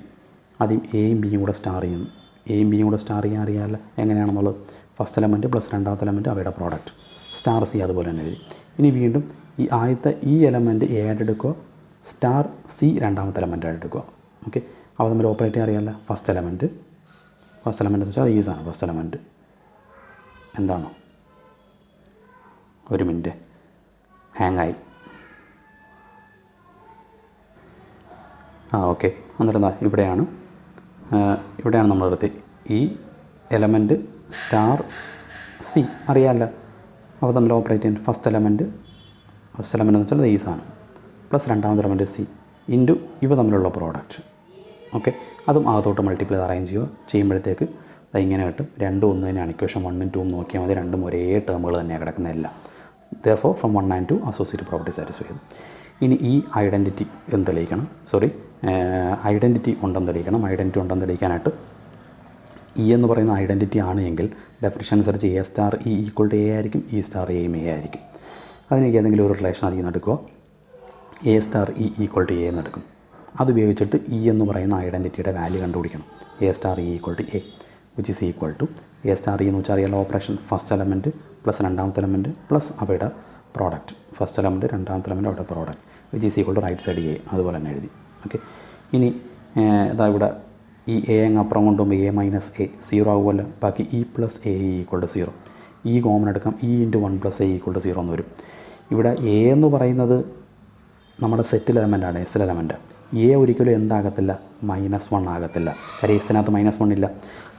ആദ്യം എയും ബിയും കൂടെ സ്റ്റാർ ചെയ്യുന്നു. എയും ബിയും കൂടെ സ്റ്റാർ ചെയ്യാൻ അറിയാമല്ലോ എങ്ങനെയാണെന്നുള്ളത്. ഫസ്റ്റ് എലമെൻറ്റ് പ്ലസ് രണ്ടാമത്തെ എലമെൻറ്റ് അവയുടെ പ്രോഡക്റ്റ്. സ്റ്റാർ സി അതുപോലെ തന്നെ എഴുതി. ഇനി വീണ്ടും ഈ ആദ്യത്തെ ഈ എലമെൻറ്റ് എ ആയിട്ട് എടുക്കുക, സ്റ്റാർ സി രണ്ടാമത്തെ എലമെൻ്റ് ആയിട്ട് എടുക്കുക. ഓക്കെ, അവ തമ്മിൽ ഓപ്പറേറ്റ് ചെയ്യാൻ അറിയാമല്ലോ. ഫസ്റ്റ് എലമെൻറ്റ് എന്ന് വെച്ചാൽ ഈ സാധനം ഫസ്റ്റ് എലമെൻറ്റ് എന്താണ്? ഒരു മിനിറ്റ്, ഹാങ്ങായി. ഓക്കെ. എന്നിട്ട് എന്താ ഇവിടെയാണ് നമ്മൾ എടുത്ത് ഈ എലമെൻറ്റ് സ്റ്റാർ സി അറിയാമല്ലോ, അവ തമ്മിൽ ഓപ്പറേറ്റ് ചെയ്യുന്ന ഫസ്റ്റ് എലമെൻറ്റ് എന്ന് വെച്ചാൽ ഈ സാധനം പ്ലസ് രണ്ടാമത്തെ എലമെൻറ്റ് സി ഇൻറ്റു ഇവ തമ്മിലുള്ള പ്രോഡക്റ്റ്. ഓക്കെ, അതും അകത്തോട്ട് മൾട്ടിപ്ലൈ അറേഞ്ച് ചെയ്യുമ്പോഴത്തേക്ക് അത് ഇങ്ങനെ കിട്ടും. രണ്ടും ഒന്ന് തന്നെയാണ്. ഇക്വേഷൻ 1ഉം 2ഉം നോക്കിയാൽ മതി, രണ്ടും ഒരേ ടേമുകൾ തന്നെയാണ് കിടക്കുന്നതല്ല. therefore from 1 and 2 associative property satisfy ചെയ്തു. ഇനി ഈ ഐഡൻറ്റിറ്റി എന്ത് തെളിയിക്കണം? ഐഡൻറ്റിറ്റി ഉണ്ടെന്ന് തെളിയിക്കണം. ഐഡൻറ്റിറ്റി ഉണ്ടെന്ന് തെളിയിക്കാനായിട്ട് ഇ എന്ന് പറയുന്ന ഐഡൻറ്റിറ്റി ആണ് എങ്കിൽ ഡെഫിനിഷൻ അനുസരിച്ച് a star e equal to a ആയിരിക്കും, ഇ സ്റ്റാർ എയും എ ആയിരിക്കും. അതിലേക്ക് ഏതെങ്കിലും ഒരു റിലേഷൻ അതിൽ നിന്ന് എടുക്കുക. A star e equal to A എന്ന് എടുക്കും. അതുപയോഗിച്ചിട്ട് ഇ എന്ന് പറയുന്ന ഐഡൻറ്റിറ്റിയുടെ വാല്യൂ കണ്ടുപിടിക്കണം. A star e equal to A which is equal to a star e എന്ന് വെച്ചാൽ അറിയാലോ, ഓപ്പറേഷൻ ഫസ്റ്റ് എലമെൻറ്റ് പ്ലസ് രണ്ടാമത്തെ എലമെൻറ്റ് പ്ലസ് അവയുടെ പ്രോഡക്റ്റ്. ഫസ്റ്റ് എലമെൻറ്റ് രണ്ടാമത്തെ എലമെൻറ്റ് അവയുടെ product which is equal to right side a. അതുപോലെ തന്നെ എഴുതി. ഓക്കെ, ഇനി ഇതാ ഇവിടെ ഈ എ അങ്ങ് അപ്പുറം കൊണ്ടുപോകുമ്പോൾ എ മൈനസ് എ 0 ആകുമല്ലോ. ബാക്കി e plus a equal to 0. ഈ കോമൺ എടുക്കാം. E into 1 plus a equal to 0 എന്ന് വരും. ഇവിടെ എ എന്ന് പറയുന്നത് നമ്മുടെ സെറ്റിൽ എലമെൻറ്റാണ്, എസ് എലമെൻറ്റ്. എ ഒരിക്കലും എന്താകത്തില്ല, -1 ആകത്തില്ല. കാര്യം എസിനകത്ത് -1 ഇല്ല.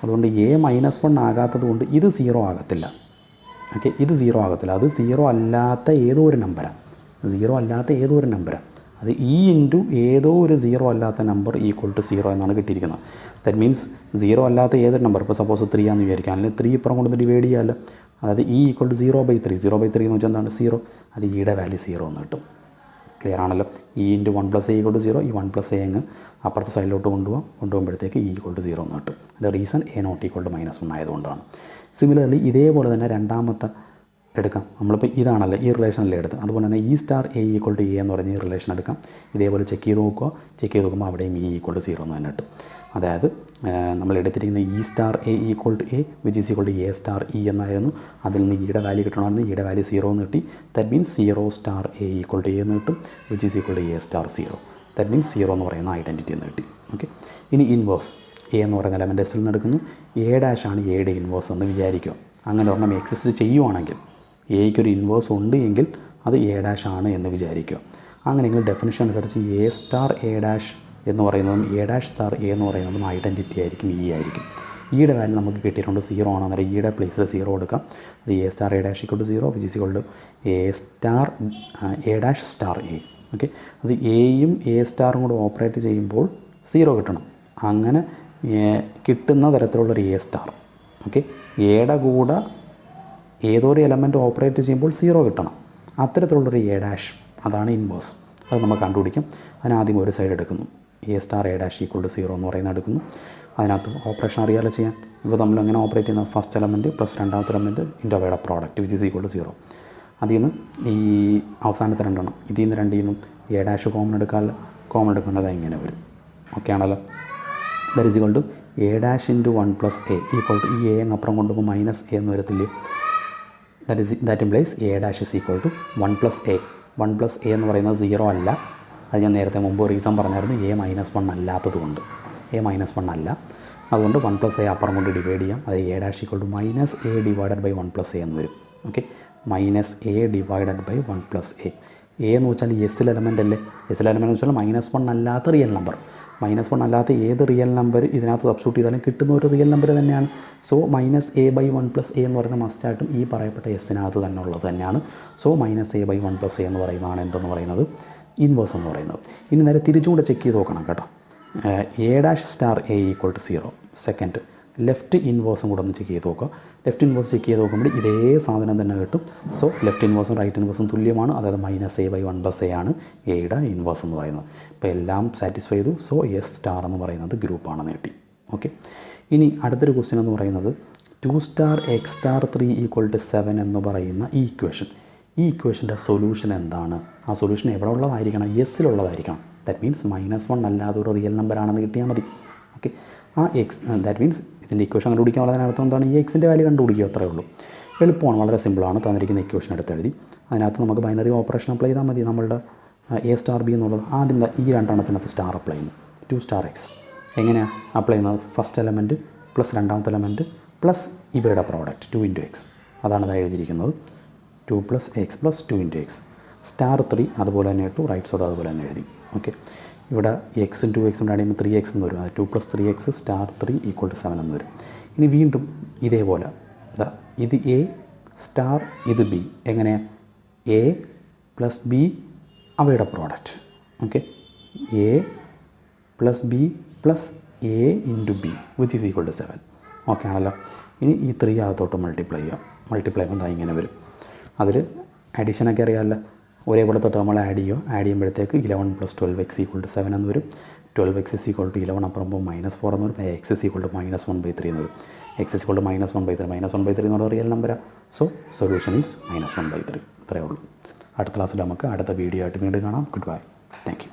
അതുകൊണ്ട് എ -1 ആകാത്തത് കൊണ്ട് ഇത് 0 ആകത്തില്ല. ഓക്കെ, ഇത് 0 ആകത്തില്ല. അത് 0 അല്ലാത്ത ഏതോ ഒരു നമ്പറാണ്. അത് ഇ ഇൻറ്റു ഏതോ ഒരു 0 അല്ലാത്ത നമ്പർ ഈക്വൾ ടു 0 എന്നാണ് കിട്ടിയിരിക്കുന്നത്. ദാറ്റ് മീൻസ് 0 അല്ലാത്ത ഏതൊരു നമ്പർ, ഇപ്പോൾ സപ്പോസ് 3 ആണെന്ന് വിചാരിക്കാം, അല്ലെങ്കിൽ 3 ഇപ്പുറം കൊണ്ട് ഡിവൈഡ് ചെയ്യാമല്ലോ. അതായത് ഇ ഈക്വൾ ടു 0/3. 0/3 എന്ന് വെച്ചാൽ എന്താണ്? 0. അത് ഇയുടെ വാല്യൂ 0 എന്ന് കിട്ടും. ക്ലിയർ ആണല്ലോ. E into 1 plus a equal to 0. ഈ 1 പ്ലസ് എ അങ്ങ് അപ്പുറത്തെ സൈഡിലോട്ട് കൊണ്ടുപോകുമ്പോഴത്തേക്ക് ഇ ഈക്വൾ ടു 0 എന്ന് കിട്ടും. അതിൻ്റെ reason a not equal to -1 ആയതുകൊണ്ടാണ്. സിമിലർലി ഇതേപോലെ തന്നെ രണ്ടാമത്തെ എടുക്കാം. നമ്മളിപ്പോൾ ഇതാണല്ലോ ഈ റിലേഷനല്ലേ എടുത്ത്. അതുപോലെ തന്നെ E star A equal to A എന്ന് പറഞ്ഞ ഈ റിലേഷൻ എടുക്കാം. ഇതേപോലെ ചെക്ക് ചെയ്ത് നോക്കുമ്പോൾ അവിടെയും ഇ ഈക്വൾ ടു 0 എന്ന് തന്നെ കിട്ടും. അതായത് നമ്മൾ എടുത്തിരിക്കുന്ന e star A equal to A which is equal to a star e എന്നായിരുന്നു. അതിൽ നിന്ന് ഇയുടെ വാല്യൂ കിട്ടണമെന്ന് ഇയുടെ വാല്യൂ 0 എന്ന് കിട്ടി. That means 0 star A equal to A എന്ന് കിട്ടും which is equal to a star 0. That means 0 എന്ന് പറയുന്ന ഐഡൻറ്റിറ്റി എന്ന് കിട്ടി. ഓക്കെ, ഇനി ഇൻവേഴ്സ് എ എന്ന് പറയുന്ന എലമെൻറ്റ് എസിൽ നിന്ന് എടുക്കുന്നു. എ ഡാഷ് ആണ് എയുടെ ഇൻവേഴ്സ് എന്ന് വിചാരിക്കുക. അങ്ങനെ ഒരെണ്ണം എക്സിസ്റ്റ് ചെയ്യുവാണെങ്കിൽ, എയ്ക്കൊരു ഇൻവേഴ്സ് ഉണ്ട് എങ്കിൽ അത് എ ഡാഷ് ആണ് എന്ന് വിചാരിക്കുക. അങ്ങനെയെങ്കിൽ ഡെഫിനിഷൻ അനുസരിച്ച് എ സ്റ്റാർ എ ഡാഷ് എന്ന് പറയുന്നതും എ ഡാഷ് സ്റ്റാർ എ എന്ന് പറയുന്നതും ഐഡൻറ്റിറ്റി ആയിരിക്കും, ഇ ആയിരിക്കും. ഇയുടെ വാല്യൂ നമുക്ക് കിട്ടിയിട്ടുണ്ട് 0 ആണ്. അന്നേരം ഇയുടെ പ്ലേസിൽ 0 എടുക്കാം. അത് a star A dash equal to 0 which is equal to a star A dash star A. Okay, അത് എയും എ സ്റ്റാറും കൂടെ ഓപ്പറേറ്റ് ചെയ്യുമ്പോൾ 0 കിട്ടണം. അങ്ങനെ കിട്ടുന്ന തരത്തിലുള്ളൊരു എ സ്റ്റാർ. ഓക്കെ, എയുടെ കൂടെ ഏതോ ഒരു എലമെൻറ്റ് ഓപ്പറേറ്റ് ചെയ്യുമ്പോൾ 0 കിട്ടണം. അത്തരത്തിലുള്ളൊരു എ ഡാഷ്, അതാണ് ഇൻവേഴ്സ്. അത് നമ്മൾ കണ്ടുപിടിക്കും. അതിനാദ്യം ഒരു സൈഡ് എടുക്കുന്നു. A star A dash equal to 0 എന്ന് പറയുന്നത് എടുക്കുന്നു. അതിനകത്ത് ഓപ്പറേഷൻ അറിയാലോ ചെയ്യാൻ. ഇപ്പോൾ നമ്മൾ എങ്ങനെ ഓപ്പറേറ്റ് ചെയ്യുന്ന ഫസ്റ്റ് എലമെൻറ്റ് പ്ലസ് രണ്ടാമത്തെ എലമെൻറ്റ് ഇൻറ്റു അവയുടെ product which is equal to 0. അതിൽ നിന്ന് ഈ അവസാനത്തെ രണ്ടെണ്ണം, ഇതിൽ നിന്ന് രണ്ടിൽ നിന്നും എ ഡാഷ് കോമൺ എടുക്കേണ്ടത് ഇങ്ങനെ വരും. ഓക്കെ ആണല്ലോ. That is equal to a dash into 1 plus a equal to ഈ എ അപ്പുറം കൊണ്ടുപോകുമ്പോൾ മൈനസ് എ എന്ന് വരത്തില്ലേ. That implies a dash is equal to 1 plus a. 1 plus A എന്ന് പറയുന്നത് 0 അല്ല. അത് ഞാൻ നേരത്തെ മുമ്പ് റീസൺ പറഞ്ഞായിരുന്നു, എ -1 അല്ലാത്തത് കൊണ്ട്. എ -1 അല്ല, അതുകൊണ്ട് 1 പ്ലസ് എ അപ്പുറം കൊണ്ട് ഡിവൈഡ് ചെയ്യാം. അത് a dash equal to minus a divided by 1 plus A എന്ന് വരും. Okay, minus a divided by 1 plus a. A എന്ന് വെച്ചാൽ എസിൽ എലമെൻ്റ് അല്ലേ. എസിൽ എലമെൻ്റ് എന്ന് വെച്ചാൽ -1 അല്ലാത്ത റിയൽ നമ്പർ. -1 അല്ലാത്ത ഏത് റിയൽ നമ്പർ ഇതിനകത്ത് സബ്സ്റ്റിറ്റ്യൂട്ട് ചെയ്താലും കിട്ടുന്ന ഒരു റിയൽ നമ്പർ തന്നെയാണ്. സോ -a/1 + a എന്ന് പറയുന്ന മസ്റ്റായിട്ടും ഈ പറയപ്പെട്ട എസിനകത്ത് തന്നെ ഉള്ളത് തന്നെയാണ്. സോ -a/1 + a എന്ന് പറയുന്നതാണ് എന്തെന്ന് പറയുന്നത്, ഇൻവേഴ്സ് എന്ന് പറയുന്നത്. ഇനി നേരെ തിരിച്ചുകൂടെ ചെക്ക് ചെയ്ത് നോക്കണം കേട്ടോ. A dash star A equal to 0. Second left ഇൻവേഴ്സും കൂടെ ഒന്ന് ചെക്ക് ചെയ്ത് നോക്കുക. ലെഫ്റ്റ് ഇൻവേഴ്സ് ചെക്ക് ചെയ്ത് നോക്കുമ്പോൾ ഇതേ സാധനം തന്നെ കിട്ടും. സോ ലെഫ്റ്റ് ഇൻവേഴ്സും റൈറ്റ് ഇൻവേഴ്സും തുല്യമാണ്. അതായത് -a/1 + a ആണ് എയുടെ ഇൻവേഴ്സ് എന്ന് പറയുന്നത്. ഇപ്പോൾ എല്ലാം സാറ്റിസ്ഫൈ ചെയ്തു. സോ എസ് സ്റ്റാർ എന്ന് പറയുന്നത് ഗ്രൂപ്പാണെന്ന് കിട്ടി. ഓക്കെ, ഇനി അടുത്തൊരു ക്വസ്റ്റ്യൻ എന്ന് പറയുന്നത് 2 സ്റ്റാർ x സ്റ്റാർ 3 = 7 എന്ന് പറയുന്ന ഈ ഇക്വേഷൻ. ഈ ഇക്വേഷൻ്റെ സൊല്യൂഷൻ എന്താണ്? ആ സൊല്യൂഷൻ എവിടെ ഉള്ളതായിരിക്കണം? എസ്സിലുള്ളതായിരിക്കണം. ദാറ്റ് മീൻസ് -1 അല്ലാതെ ഒരു റിയൽ നമ്പറാണെന്ന് കിട്ടിയാൽ മതി. ഓക്കെ, ആ എക്സ് ദാറ്റ് മീൻസ് ഇതിൻ്റെ ഇക്വേഷൻ കണ്ടുപിടിക്കാൻ വളരെ അർത്ഥം എന്താണ്? ഈ എക്സിൻ്റെ വാല്യൂ കണ്ടുപിടിക്കുക, അത്രേ ഉള്ളൂ. എളുപ്പമാണ്, വളരെ സിമ്പിളാണ്. തന്നിരിക്കുന്ന ഇക്വേഷൻ എടുത്ത് എഴുതി അതിനകത്ത് നമുക്ക് ബൈനറി ഓപ്പറേഷൻ അപ്ലൈ ചെയ്താൽ മതി. നമ്മളുടെ എ സ്റ്റാർ ബി എന്നുള്ളത് ആദ്യം ഈ രണ്ടെണ്ണത്തിനകത്ത് സ്റ്റാർ അപ്ലൈ ചെയ്യുന്നു. 2 സ്റ്റാർ x എങ്ങനെയാണ് അപ്ലൈ ചെയ്യുന്നത്? ഫസ്റ്റ് എലമെൻറ്റ് പ്ലസ് രണ്ടാമത്തെ എലമെൻറ്റ് പ്ലസ് ഇവയുടെ പ്രോഡക്റ്റ് 2 × x അതാണ് അത് എഴുതിയിരിക്കുന്നത്. 2 + x + 2 × x *3 അതുപോലെ തന്നെ ഇട്ടു, റൈറ്റ് സൈഡ് അതുപോലെ തന്നെ എഴുതി. ഓക്കെ, ഇവിടെ എക്സും 2x ഉണ്ടാകുമ്പോൾ 3x എന്ന് വരും. അത് 2 + 3x *3 = 7 എന്ന് വരും. ഇനി വീണ്ടും ഇതേപോലെ ഇത് എ സ്റ്റാർ ഇത് ബി, എങ്ങനെയാണ് എ + ബി അവയുടെ product. Okay, a + b + a × b which is equal to 7. Okay ആണല്ലോ. ഇനി ഈ 3 അകത്തോട്ട് മൾട്ടിപ്ലൈ ചെയ്യാം. മൾട്ടിപ്ലൈ ചെയ്യുമ്പോൾ ഇങ്ങനെ വരും. അതിൽ അഡീഷനൊക്കെ അറിയാമല്ലോ, ഒരേപോലത്തെ ടേമുകൾ ആഡ് ചെയ്യുമ്പോഴത്തേക്ക് 11 + 12x = 7 എന്ന് വരും. 12x = 11 അപ്പുറം -4 എന്ന് വരും. x = -1/3 എന്ന് വരും. x = -1/3 -1/3 എന്ന് പറയുന്നത് റിയൽ നമ്പറാണ്. So solution is -1/3. ഇത്രയേ ഉള്ളൂ. അടുത്ത ക്ലാസ്സിൽ നമുക്ക് അടുത്ത വീഡിയോ ആയിട്ട് വീണ്ടും കാണാം. Good bye. Thank you.